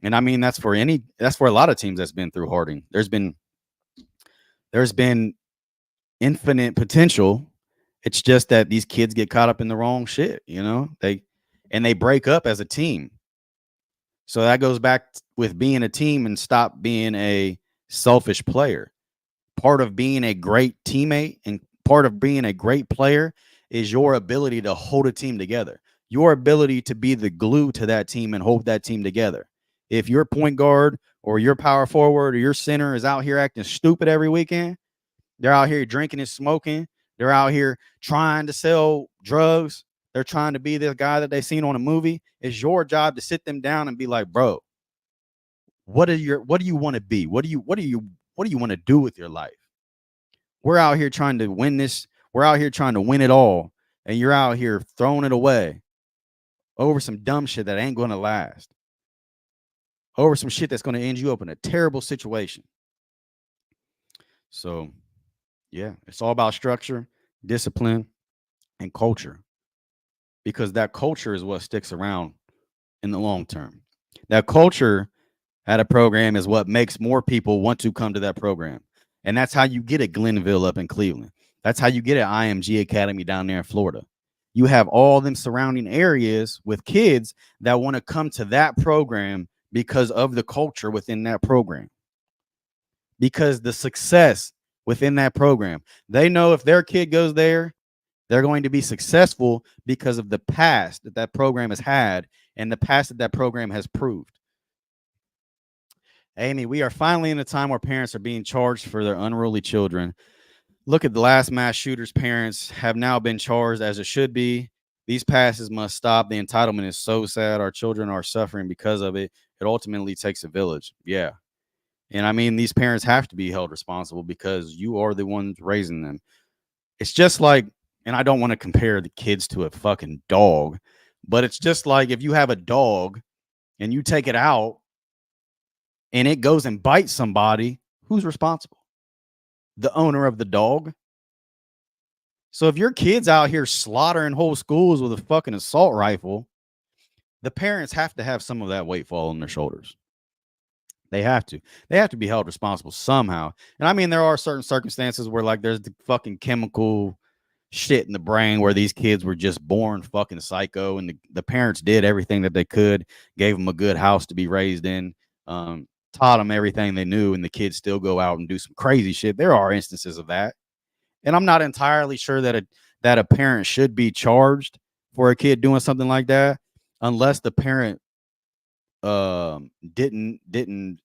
And I mean that's for a lot of teams that's been through Harding. There's been infinite potential. It's just that these kids get caught up in the wrong shit, you know? They break up as a team. So that goes back with being a team and stop being a selfish player. Part of being a great teammate and part of being a great player is your ability to hold a team together. Your ability to be the glue to that team and hold that team together. If your point guard or your power forward or your center is out here acting stupid every weekend, they're out here drinking and smoking. They're out here trying to sell drugs. They're trying to be this guy that they seen on a movie. It's your job to sit them down and be like, bro, what do you want to be? What do you want to do with your life? We're out here trying to win this. We're out here trying to win it all. And you're out here throwing it away over some dumb shit that ain't going to last. Over some shit that's going to end you up in a terrible situation. So, yeah, it's all about structure, discipline, and culture, because that culture is what sticks around in the long term. That culture at a program is what makes more people want to come to that program. And that's how you get at Glenville up in Cleveland. That's how you get at IMG Academy down there in Florida. You have all them surrounding areas with kids that want to come to that program because of the culture within that program, because the success within that program. They know if their kid goes there, they're going to be successful because of the past that that program has had and the past that that program has proved. Amy, we are finally in a time where parents are being charged for their unruly children. Look at the last mass shooters. Parents have now been charged as it should be. These passes must stop. The entitlement is so sad. Our children are suffering because of it. It ultimately takes a village. Yeah. And I mean, these parents have to be held responsible because you are the ones raising them. It's just like, and I don't want to compare the kids to a fucking dog, but it's just like if you have a dog and you take it out and it goes and bites somebody, who's responsible? The owner of the dog. So if your kid's out here slaughtering whole schools with a fucking assault rifle, the parents have to have some of that weight fall on their shoulders. They have to. They have to be held responsible somehow. And I mean, there are certain circumstances where like there's the fucking chemical shit in the brain where these kids were just born fucking psycho, and the parents did everything that they could, gave them a good house to be raised in, taught them everything they knew, and the kids still go out and do some crazy shit. There are instances of that. And I'm not entirely sure that a parent should be charged for a kid doing something like that unless the parent didn't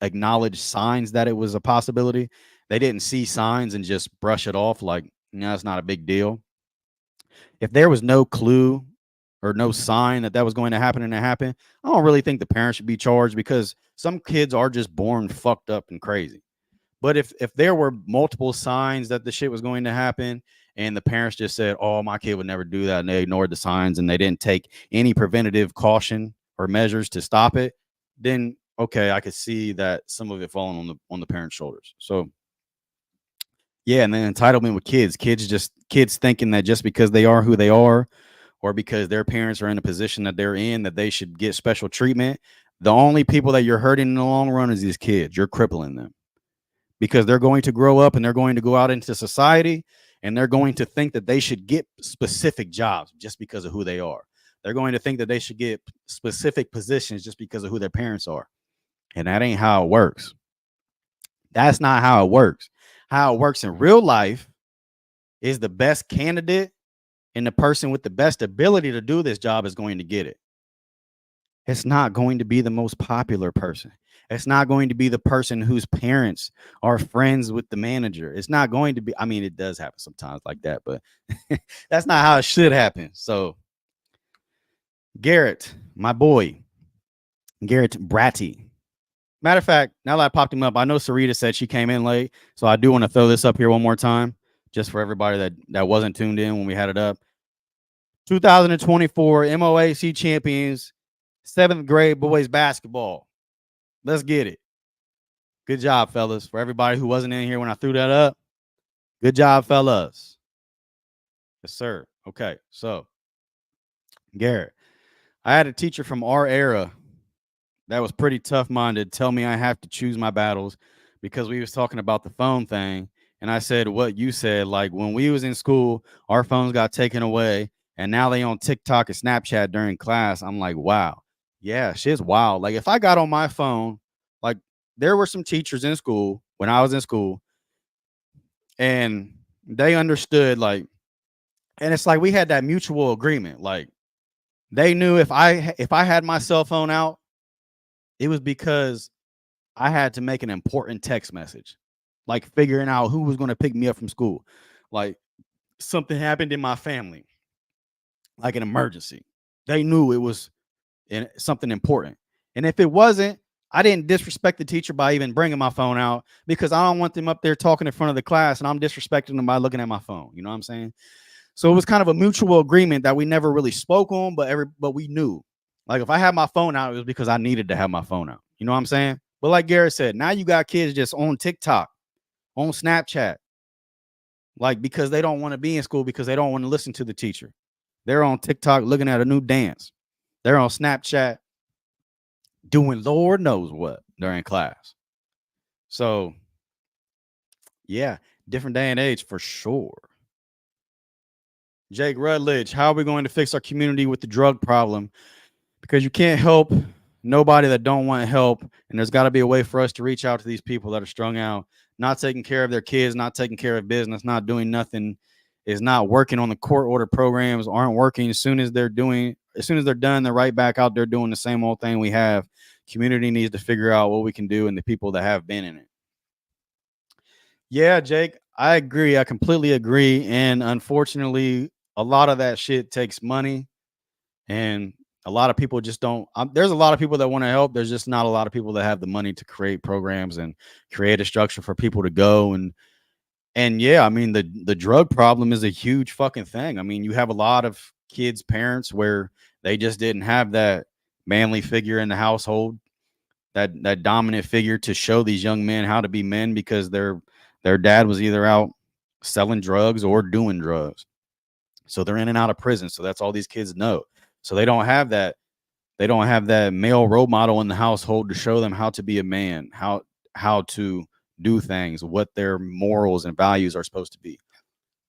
acknowledge signs that it was a possibility. They didn't see signs and just brush it off like, no, it's not a big deal. If there was no clue or no sign that was going to happen and it happened, I don't really think the parents should be charged, because some kids are just born fucked up and crazy. But if there were multiple signs that the shit was going to happen and the parents just said, "Oh, my kid would never do that," and they ignored the signs and they didn't take any preventative caution or measures to stop it, then okay, I could see that some of it falling on the parents' shoulders. So yeah, and then entitlement with kids thinking that just because they are who they are, or because their parents are in a position that they're in, that they should get special treatment. The only people that you're hurting in the long run is these kids. You're crippling them, because they're going to grow up and they're going to go out into society and they're going to think that they should get specific jobs just because of who they are. They're going to think that they should get specific positions just because of who their parents are. And that ain't how it works. That's not how it works. How it works in real life is the best candidate and the person with the best ability to do this job is going to get it. It's not going to be the most popular person. It's not going to be the person whose parents are friends with the manager. It's not going to be, I mean, it does happen sometimes like that, but that's not how it should happen. So, Garrett, my boy, Garrett Bratty. Matter of fact, now that I popped him up, I know Sarita said she came in late, so I do want to throw this up here one more time, just for everybody that wasn't tuned in when we had it up. 2024 MOAC champions, 7th grade boys basketball. Let's get it. Good job, fellas. For everybody who wasn't in here when I threw that up, good job, fellas. Yes, sir. Okay, so Garrett, I had a teacher from our era that was pretty tough-minded tell me I have to choose my battles, because we was talking about the phone thing, and I said what you said, like when we was in school, our phones got taken away, and now they on TikTok and Snapchat during class. I'm like, wow. Yeah, shit's wild. Like if I got on my phone, like there were some teachers in school when I was in school, and they understood, like, and it's like we had that mutual agreement. Like they knew if I had my cell phone out, it was because I had to make an important text message, like figuring out who was going to pick me up from school, like something happened in my family, like an emergency. They knew it was something important. And if it wasn't, I didn't disrespect the teacher by even bringing my phone out, because I don't want them up there talking in front of the class and I'm disrespecting them by looking at my phone. You know what I'm saying? So it was kind of a mutual agreement that we never really spoke on, but we knew. Like if I had my phone out, it was because I needed to have my phone out. You know what I'm saying? But like Garrett said, now you got kids just on TikTok, on Snapchat, like because they don't want to be in school, because they don't want to listen to the teacher. They're on TikTok looking at a new dance. They're on Snapchat doing Lord knows what during class. So, yeah, different day and age for sure. Jake Rutledge, how are we going to fix our community with the drug problem? Because you can't help nobody that don't want help, and there's got to be a way for us to reach out to these people that are strung out, not taking care of their kids, not taking care of business, not doing nothing, is not working on the court order programs, aren't working. As soon as they're done, they're right back out there doing the same old thing we have. Community needs to figure out what we can do, and the people that have been in it. Yeah, Jake, I agree. I completely agree. And unfortunately, a lot of that shit takes money, and a lot of people just don't. There's a lot of people that want to help. There's just not a lot of people that have the money to create programs and create a structure for people to go. And yeah, I mean, the drug problem is a huge fucking thing. I mean, you have a lot of kids' parents where they just didn't have that manly figure in the household, that dominant figure to show these young men how to be men, because their dad was either out selling drugs or doing drugs. So they're in and out of prison. So that's all these kids know. So they don't have that They don't have that male role model in the household to show them how to be a man, how to do things, what their morals and values are supposed to be.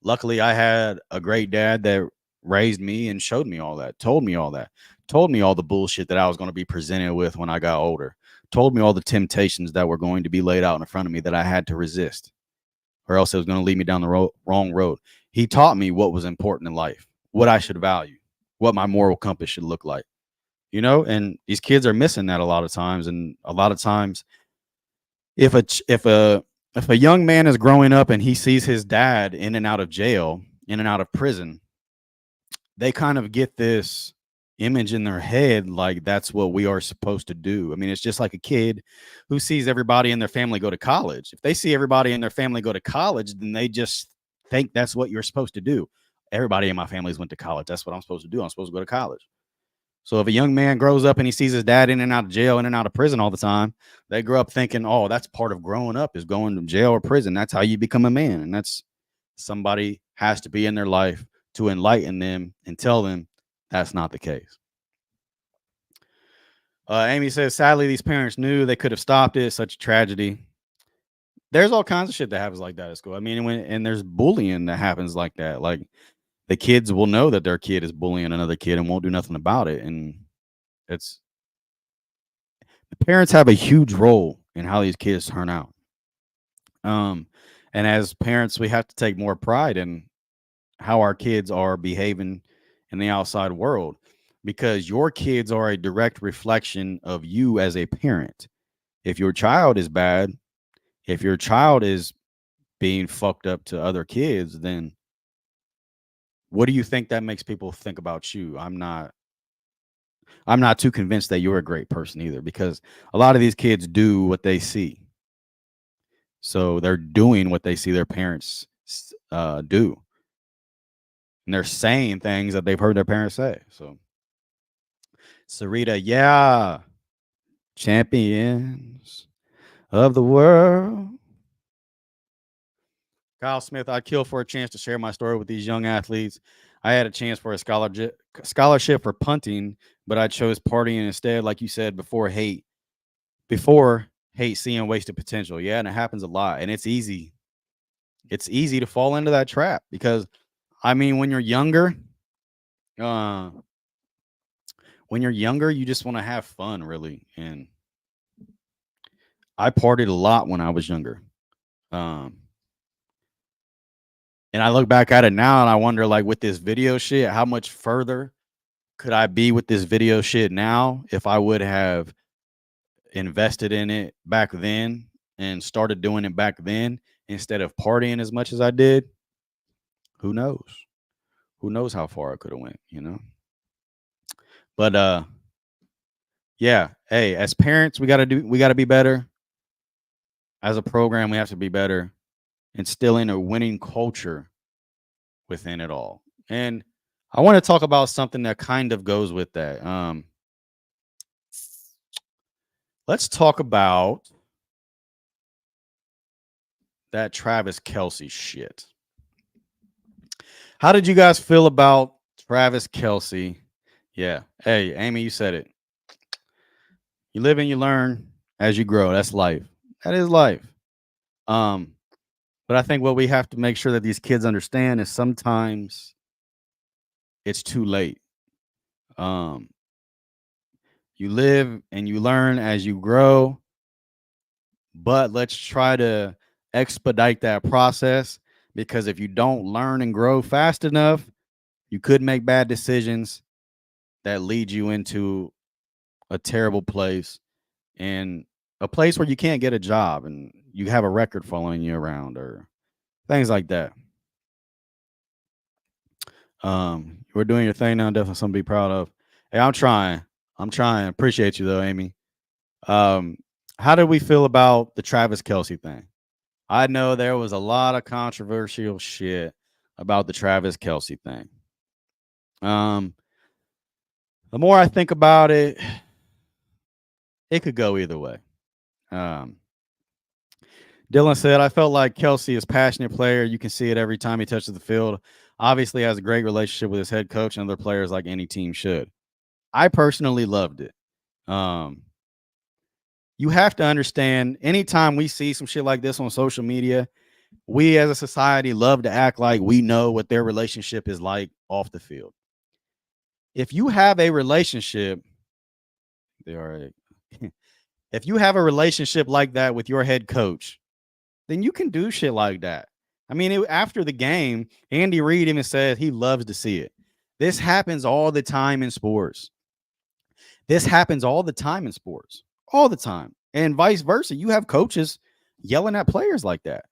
Luckily, I had a great dad that raised me and showed me all that, told me all that, told me all the bullshit that I was going to be presented with when I got older, told me all the temptations that were going to be laid out in front of me that I had to resist, or else it was going to lead me down the wrong road. He taught me what was important in life, what I should value, what my moral compass should look like, and these kids are missing that a lot of times. And a lot of times, if a young man is growing up and he sees his dad in and out of jail, in and out of prison, they kind of get this image in their head like that's what we are supposed to do. I mean, it's just like a kid who sees everybody in their family go to college. If they see everybody in their family go to college, then they just think that's what you're supposed to do. Everybody in my family's went to college. That's what I'm supposed to do. I'm supposed to go to college. So if a young man grows up and he sees his dad in and out of jail, in and out of prison all the time, they grow up thinking, oh, that's part of growing up, is going to jail or prison. That's how you become a man. And that's somebody has to be in their life to enlighten them and tell them that's not the case. Amy says, sadly, these parents knew they could have stopped it. Such a tragedy. There's all kinds of shit that happens like that at school. I mean, and there's bullying that happens like that. Like, the kids will know that their kid is bullying another kid and won't do nothing about it. And the parents have a huge role in how these kids turn out. And as parents, we have to take more pride in how our kids are behaving in the outside world, because your kids are a direct reflection of you as a parent. If your child is bad, if your child is being fucked up to other kids, then what do you think that makes people think about you? I'm not too convinced that you're a great person either, because a lot of these kids do what they see. So they're doing what they see their parents do. And they're saying things that they've heard their parents say. So, Sarita, yeah, champions of the world. Kyle Smith, I'd kill for a chance to share my story with these young athletes. I had a chance for a scholarship for punting, but I chose partying instead. Like you said before, hate seeing wasted potential. Yeah, and it happens a lot, and it's easy. It's easy to fall into that trap because, I mean, when you're younger, you just want to have fun, really. And I partied a lot when I was younger. And I look back at it now and I wonder, like, with this video shit, how much further could I be with this video shit now if I would have invested in it back then and started doing it back then instead of partying as much as I did? Who knows? Who knows how far I could have went, But yeah, hey, as parents, we got to be better. As a program, we have to be better, instilling a winning culture within it all. And I want to talk about something that kind of goes with that. Let's talk about that Travis Kelce shit. How did you guys feel about Travis Kelce? Yeah. Hey, Amy, you said it. You live and you learn as you grow. That's life. That is life. But I think what we have to make sure that these kids understand is sometimes it's too late. You live and you learn as you grow, but let's try to expedite that process, because if you don't learn and grow fast enough, you could make bad decisions that lead you into a terrible place, and a place where you can't get a job and you have a record following you around or things like that. We're doing your thing now. Definitely something to be proud of. Hey, I'm trying. Appreciate you though, Amy. How did we feel about the Travis Kelce thing? I know there was a lot of controversial shit about the Travis Kelce thing. The more I think about it, it could go either way. Dylan said, I felt like Kelce is a passionate player. You can see it every time he touches the field. Obviously has a great relationship with his head coach and other players like any team should. I personally loved it. You have to understand, anytime we see some shit like this on social media, we as a society love to act like we know what their relationship is like off the field. If you have a relationship, they are if you have a relationship like that with your head coach, then you can do shit like that. I mean, after the game, Andy Reid even said he loves to see it. This happens all the time in sports. This happens all the time in sports, all the time. And vice versa. You have coaches yelling at players like that.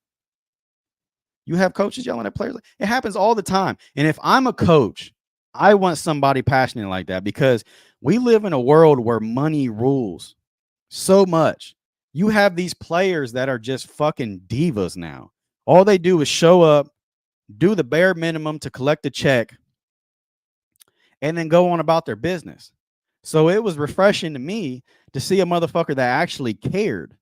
You have coaches yelling at players. It happens all the time. And if I'm a coach, I want somebody passionate like that, because we live in a world where money rules so much. You have these players that are just fucking divas now. All they do is show up, do the bare minimum to collect a check, and then go on about their business. So it was refreshing to me to see a motherfucker that actually cared.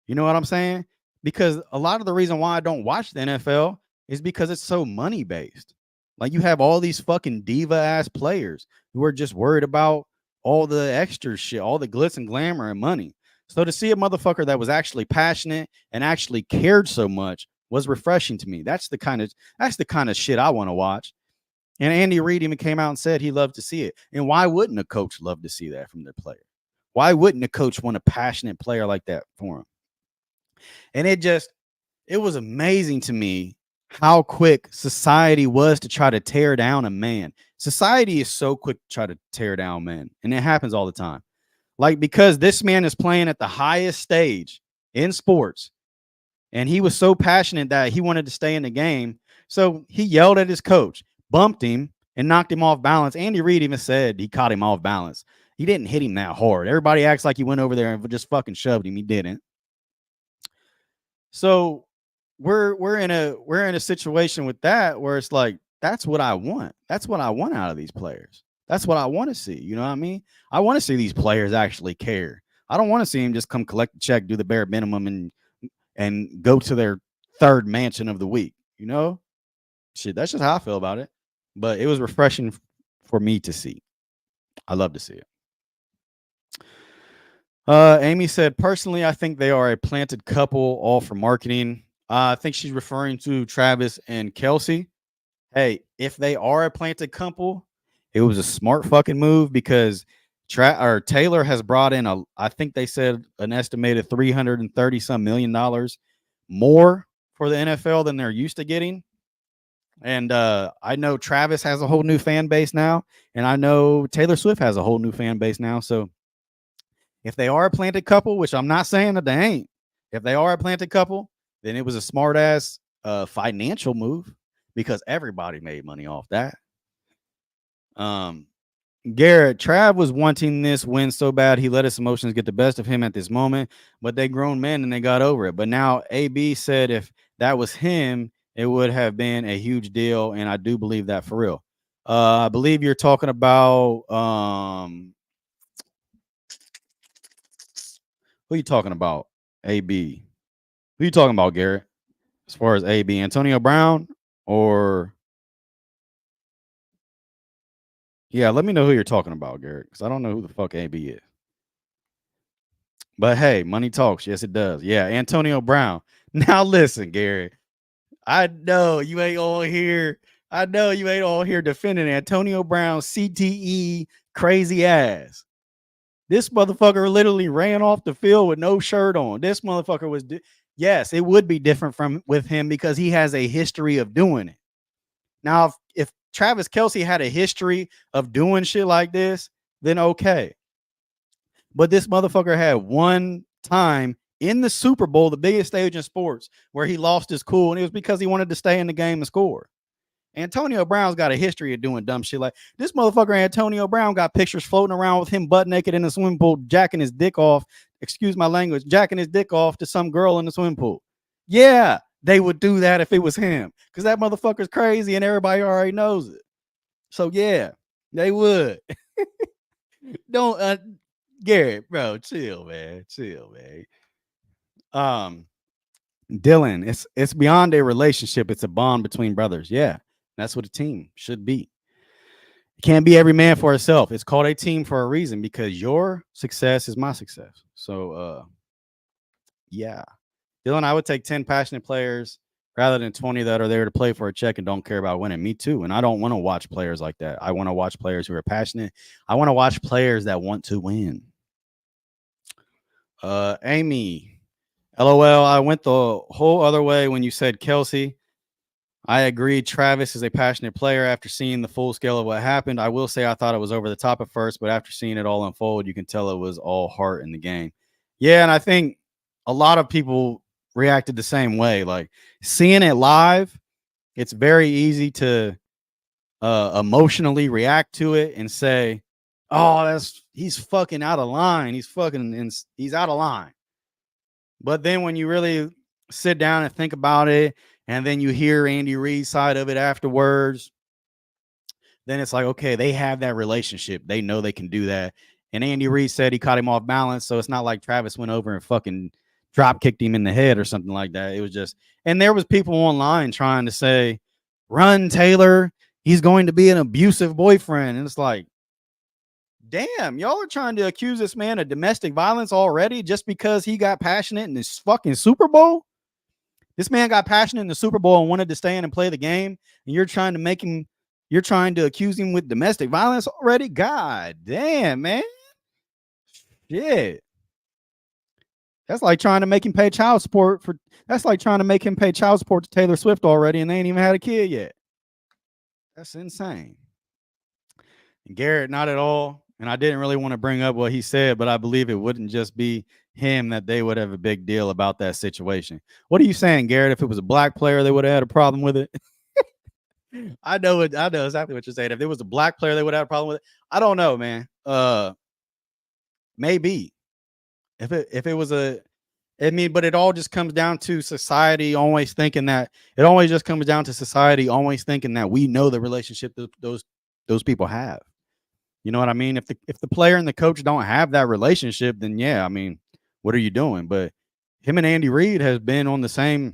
You know what I'm saying? Because a lot of the reason why I don't watch the NFL is because it's so money based. Like, you have all these fucking diva ass players who are just worried about all the extra shit, all the glitz and glamour and money. So to see a motherfucker that was actually passionate and actually cared so much was refreshing to me. That's the kind of shit I want to watch. And Andy Reid even came out and said he loved to see it. And why wouldn't a coach love to see that from their player? Why wouldn't a coach want a passionate player like that for him? And it was amazing to me how quick society was to try to tear down a man. Society is so quick to try to tear down men, and it happens all the time. Like, because this man is playing at the highest stage in sports, and he was so passionate that he wanted to stay in the game. So he yelled at his coach, bumped him, and knocked him off balance. Andy Reid even said he caught him off balance. He didn't hit him that hard. Everybody acts like he went over there and just fucking shoved him. He didn't. So we're in a situation with that where it's like, that's what I want. That's what I want out of these players. That's what I want to see. You know what I mean? I want to see these players actually care. I don't want to see them just come collect the check, do the bare minimum, and go to their third mansion of the week. You know, shit. That's just how I feel about it. But it was refreshing for me to see. I love to see it. Amy said, personally, I think they are a planted couple, all for marketing. I think she's referring to Travis and Kelce. Hey, if they are a planted couple, it was a smart fucking move, because Taylor has brought in I think they said an estimated $330 some million more for the NFL than they're used to getting. And I know Travis has a whole new fan base now, and I know Taylor Swift has a whole new fan base now. So if they are a planted couple, which I'm not saying that they ain't, if they are a planted couple, then it was a smart ass financial move, because everybody made money off that. Garrett, Trav was wanting this win so bad he let his emotions get the best of him at this moment, but they grown men and they got over it. But now AB said if that was him, it would have been a huge deal, and I do believe that for real. I believe you're talking about who are you talking about? AB. Who are you talking about, Garrett? As far as AB, Antonio Brown, or yeah, let me know who you're talking about, Garrett, because I don't know who the fuck AB is. But hey, money talks. Yes, it does. Yeah, Antonio Brown. Now listen, Garrett. I know you ain't on here. I know you ain't on here defending Antonio Brown CTE crazy ass. This motherfucker literally ran off the field with no shirt on. This motherfucker was yes, it would be different from with him because he has a history of doing it. Now, if Travis Kelce had a history of doing shit like this, then okay. But this motherfucker had one time in the Super Bowl, the biggest stage in sports, where he lost his cool, and it was because he wanted to stay in the game and score. Antonio Brown's got a history of doing dumb shit like this. Motherfucker Antonio Brown got pictures floating around with him butt naked in the swimming pool, jacking his dick off. Excuse my language, jacking his dick off to some girl in the swimming pool. Yeah, they would do that if it was him, because that motherfucker's crazy and everybody already knows it. So yeah, they would. Don't Garrett, bro, chill, man. Chill, man. Dylan, it's beyond a relationship, it's a bond between brothers. Yeah, that's what a team should be. It can't be every man for himself. It's called a team for a reason because your success is my success. So, yeah. Dylan, I would take 10 passionate players rather than 20 that are there to play for a check and don't care about winning. Me too. And I don't want to watch players like that. I want to watch players who are passionate. I want to watch players that want to win. Amy, LOL, I went the whole other way when you said Kelce. I agree. Travis is a passionate player after seeing the full scale of what happened. I will say I thought it was over the top at first, but after seeing it all unfold, you can tell it was all heart in the game. Yeah, and I think a lot of people reacted the same way. Like seeing it live, it's very easy to emotionally react to it and say, "Oh, he's fucking out of line. He's out of line." But then when you really sit down and think about it, and then you hear Andy Reid's side of it afterwards, then it's like, okay, they have that relationship. They know they can do that. And Andy Reid said he caught him off balance. So it's not like Travis went over and fucking drop kicked him in the head or something like that. It was just, and there was people online trying to say, run, Taylor. He's going to be an abusive boyfriend. And it's like, damn, y'all are trying to accuse this man of domestic violence already just because he got passionate in this fucking Super Bowl? This man got passionate in the Super Bowl and wanted to stay in and play the game, and you're trying to accuse him with domestic violence already? God damn, man. Shit. That's like trying to make him pay child support to Taylor Swift already, and they ain't even had a kid yet. That's insane. And Garrett, not at all. And I didn't really want to bring up what he said, but I believe it wouldn't just be him that they would have a big deal about that situation. What are you saying, Garrett? If it was a black player, they would have had a problem with it. I know exactly what you're saying. If it was a black player, they would have a problem with it. I don't know, man. Maybe if it was but it all just comes down to society always thinking that we know the relationship that those people have. You know what I mean? If the player and the coach don't have that relationship, then yeah, I mean, what are you doing? But him and Andy Reid has been on the same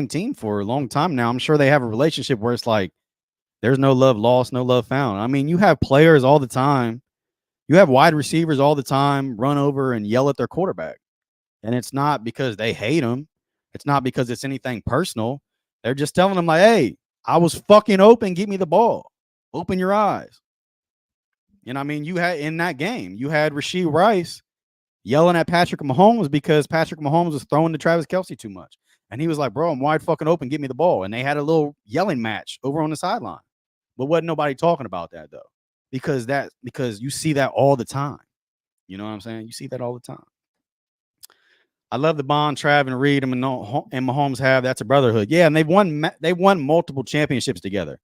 team for a long time now. I'm sure they have a relationship where it's like there's no love lost, no love found. I mean, you have players all the time. You have wide receivers all the time run over and yell at their quarterback. And it's not because they hate him. It's not because it's anything personal. They're just telling them like, hey, I was fucking open. Give me the ball. Open your eyes. You know what I mean? You had in that game, you had Rashee Rice yelling at Patrick Mahomes because Patrick Mahomes was throwing to Travis Kelce too much. And he was like, bro, I'm wide fucking open. Give me the ball. And they had a little yelling match over on the sideline. But wasn't nobody talking about that, though, because you see that all the time. You know what I'm saying? You see that all the time. I love the bond Trav and Reid and Mahomes have. That's a brotherhood. Yeah, and they won multiple championships together.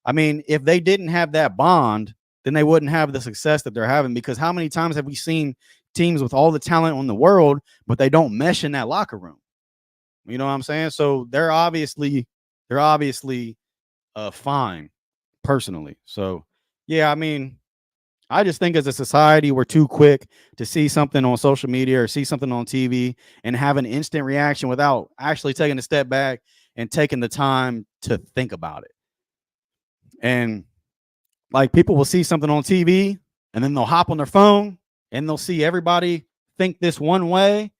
I mean, if they didn't have that bond, then they wouldn't have the success that they're having, because how many times have we seen teams with all the talent in the world, but they don't mesh in that locker room? You know what I'm saying? So they're obviously fine personally. So yeah, I mean, I just think as a society, we're too quick to see something on social media or see something on TV and have an instant reaction without actually taking a step back and taking the time to think about it. And like, people will see something on TV and then they'll hop on their phone and they'll see everybody think this one way,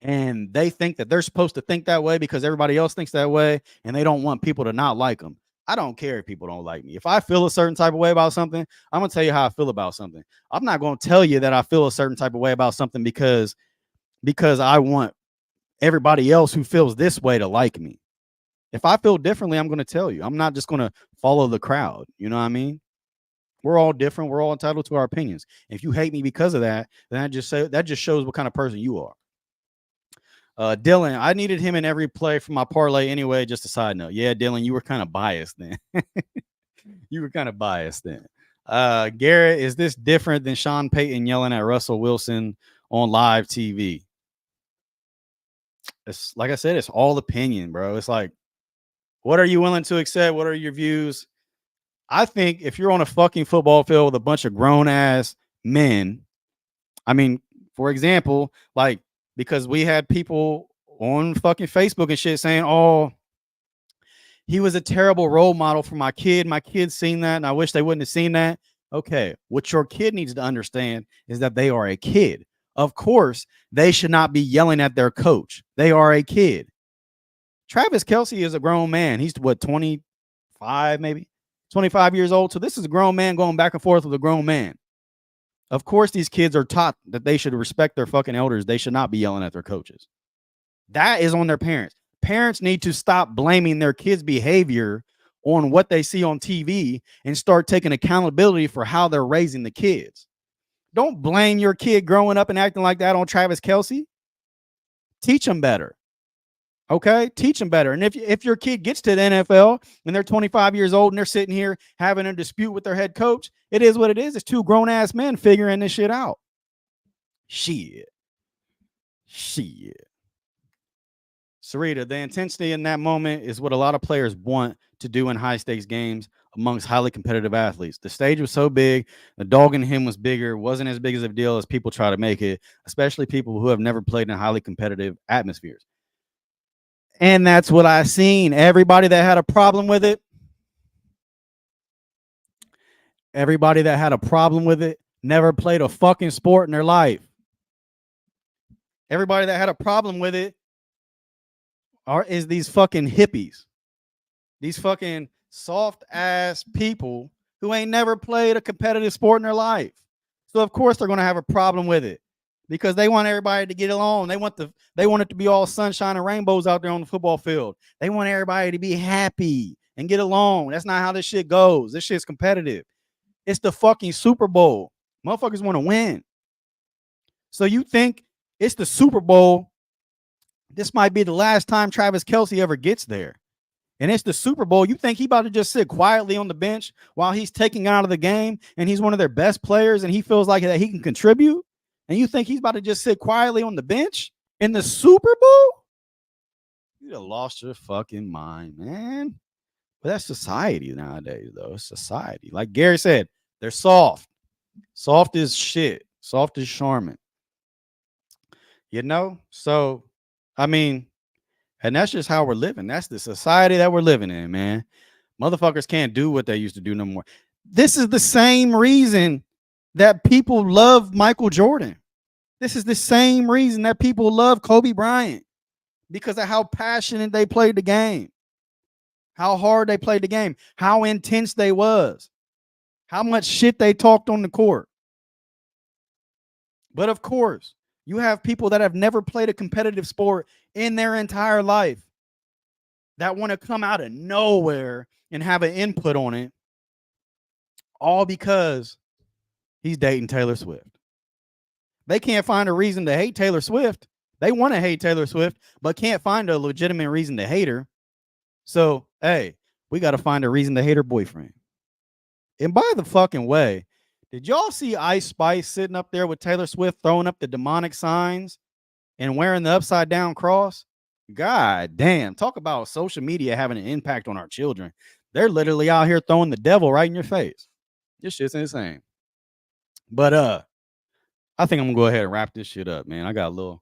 and they think that they're supposed to think that way because everybody else thinks that way, and they don't want people to not like them. I don't care if people don't like me. If I feel a certain type of way about something, I'm going to tell you how I feel about something. I'm not going to tell you that I feel a certain type of way about something because I want everybody else who feels this way to like me. If I feel differently, I'm going to tell you. I'm not just going to follow the crowd. You know what I mean? We're all different. We're all entitled to our opinions. If you hate me because of that, then that just shows what kind of person you are. Dylan, I needed him in every play for my parlay anyway. Just a side note. Yeah, Dylan, you were kind of biased then. Garrett, is this different than Sean Payton yelling at Russell Wilson on live TV? It's like I said, it's all opinion, bro. It's like, what are you willing to accept? What are your views? I think if you're on a fucking football field with a bunch of grown ass men, I mean, for example, like, because we had people on fucking Facebook and shit saying, oh, He was a terrible role model for my kid. My kid's seen that, and I wish they wouldn't have seen that. Okay, what your kid needs to understand is that they are a kid. Of course, they should not be yelling at their coach. They are a kid. Travis Kelce is a grown man. He's what, 25, maybe 25 years old. So this is a grown man going back and forth with a grown man. Of course, these kids are taught that they should respect their fucking elders. They should not be yelling at their coaches. That is on their parents. Parents need to stop blaming their kids' behavior on what they see on TV and start taking accountability for how they're raising the kids. Don't blame your kid growing up and acting like that on Travis Kelce. Teach them better. Okay? Teach them better. And if your kid gets to the NFL and they're 25 years old and they're sitting here having a dispute with their head coach, it is what it is. It's two grown-ass men figuring this shit out. Shit. Sarita, the intensity in that moment is what a lot of players want to do in high-stakes games amongst highly competitive athletes. The stage was so big, the dog in him was bigger, wasn't as big as a deal as people try to make it, especially people who have never played in highly competitive atmospheres. And that's what I seen. Everybody that had a problem with it, never played a fucking sport in their life. Everybody that had a problem with it is these fucking hippies. These fucking soft ass people who ain't never played a competitive sport in their life. So of course they're going to have a problem with it because they want everybody to get along. They want it to be all sunshine and rainbows out there on the football field. They want everybody to be happy and get along. That's not how this shit goes. This shit's competitive. It's the fucking Super Bowl. Motherfuckers want to win. So you think it's the Super Bowl? This might be the last time Travis Kelce ever gets there. And it's the Super Bowl. You think he about to just sit quietly on the bench while he's taking out of the game and he's one of their best players and he feels like that he can contribute? And you think he's about to just sit quietly on the bench in the Super Bowl? You'd have lost your fucking mind, man. But that's society nowadays, though. It's society. Like Gary said, they're soft. Soft as shit. Soft as Charmin. You know? So, I mean, and that's just how we're living. That's the society that we're living in, man. Motherfuckers can't do what they used to do no more. This is the same reason that people love Michael Jordan. This is the same reason that people love Kobe Bryant, because of how passionate they played the game, how hard they played the game, how intense they was, how much shit they talked on the court. But of course, you have people that have never played a competitive sport in their entire life that want to come out of nowhere and have an input on it, all because he's dating Taylor Swift. They can't find a reason to hate Taylor Swift. They want to hate Taylor Swift, but can't find a legitimate reason to hate her. So, hey, we got to find a reason to hate her boyfriend. And by the fucking way, did y'all see Ice Spice sitting up there with Taylor Swift throwing up the demonic signs and wearing the upside down cross? God damn. Talk about social media having an impact on our children. They're literally out here throwing the devil right in your face. This shit's insane. But I think I'm gonna go ahead and wrap this shit up, man. I got a little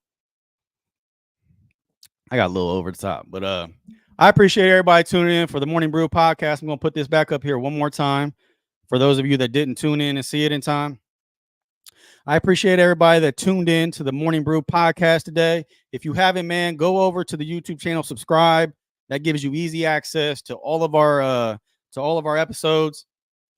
over the top. But I appreciate everybody tuning in for the Morning Brew podcast. I'm gonna put this back up here one more time for those of you that didn't tune in and see it in time. I appreciate everybody that tuned in to the Morning Brew podcast today. If you haven't, man, go over to the YouTube channel, subscribe. That gives you easy access to all of our episodes.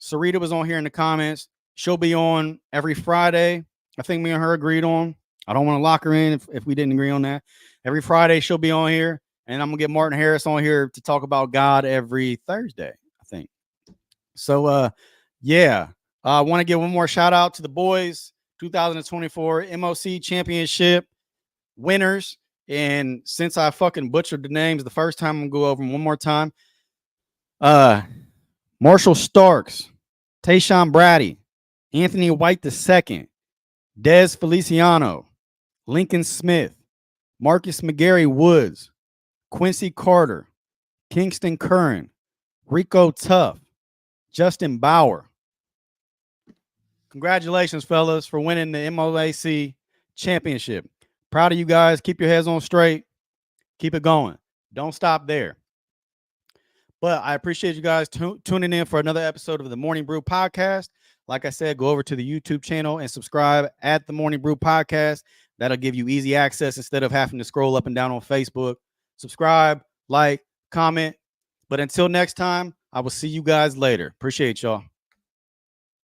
Sarita was on here in the comments. She'll be on every Friday. I think me and her agreed on. I don't want to lock her in if we didn't agree on that. Every Friday she'll be on here, and I'm gonna get Martin Harris on here to talk about God every Thursday, I think. So yeah. I want to give one more shout out to the boys, 2024 MOAC championship winners. And since I fucking butchered the names the first time, I'm gonna go over them one more time. Marshall Starks, Tayshawn Brady, Anthony White II, Des Feliciano, Lincoln Smith, Marcus McGarry Woods, Quincy Carter, Kingston Curran, Rico Tuff, Justin Bauer. Congratulations, fellas, for winning the MOAC championship. Proud of you guys. Keep your heads on straight. Keep it going. Don't stop there. But I appreciate you guys tuning in for another episode of the Morning Brew podcast. Like I said, go over to the YouTube channel and subscribe at the Morning Brew podcast. That'll give you easy access instead of having to scroll up and down on Facebook. Subscribe, like, comment. But until next time, I will see you guys later. Appreciate y'all.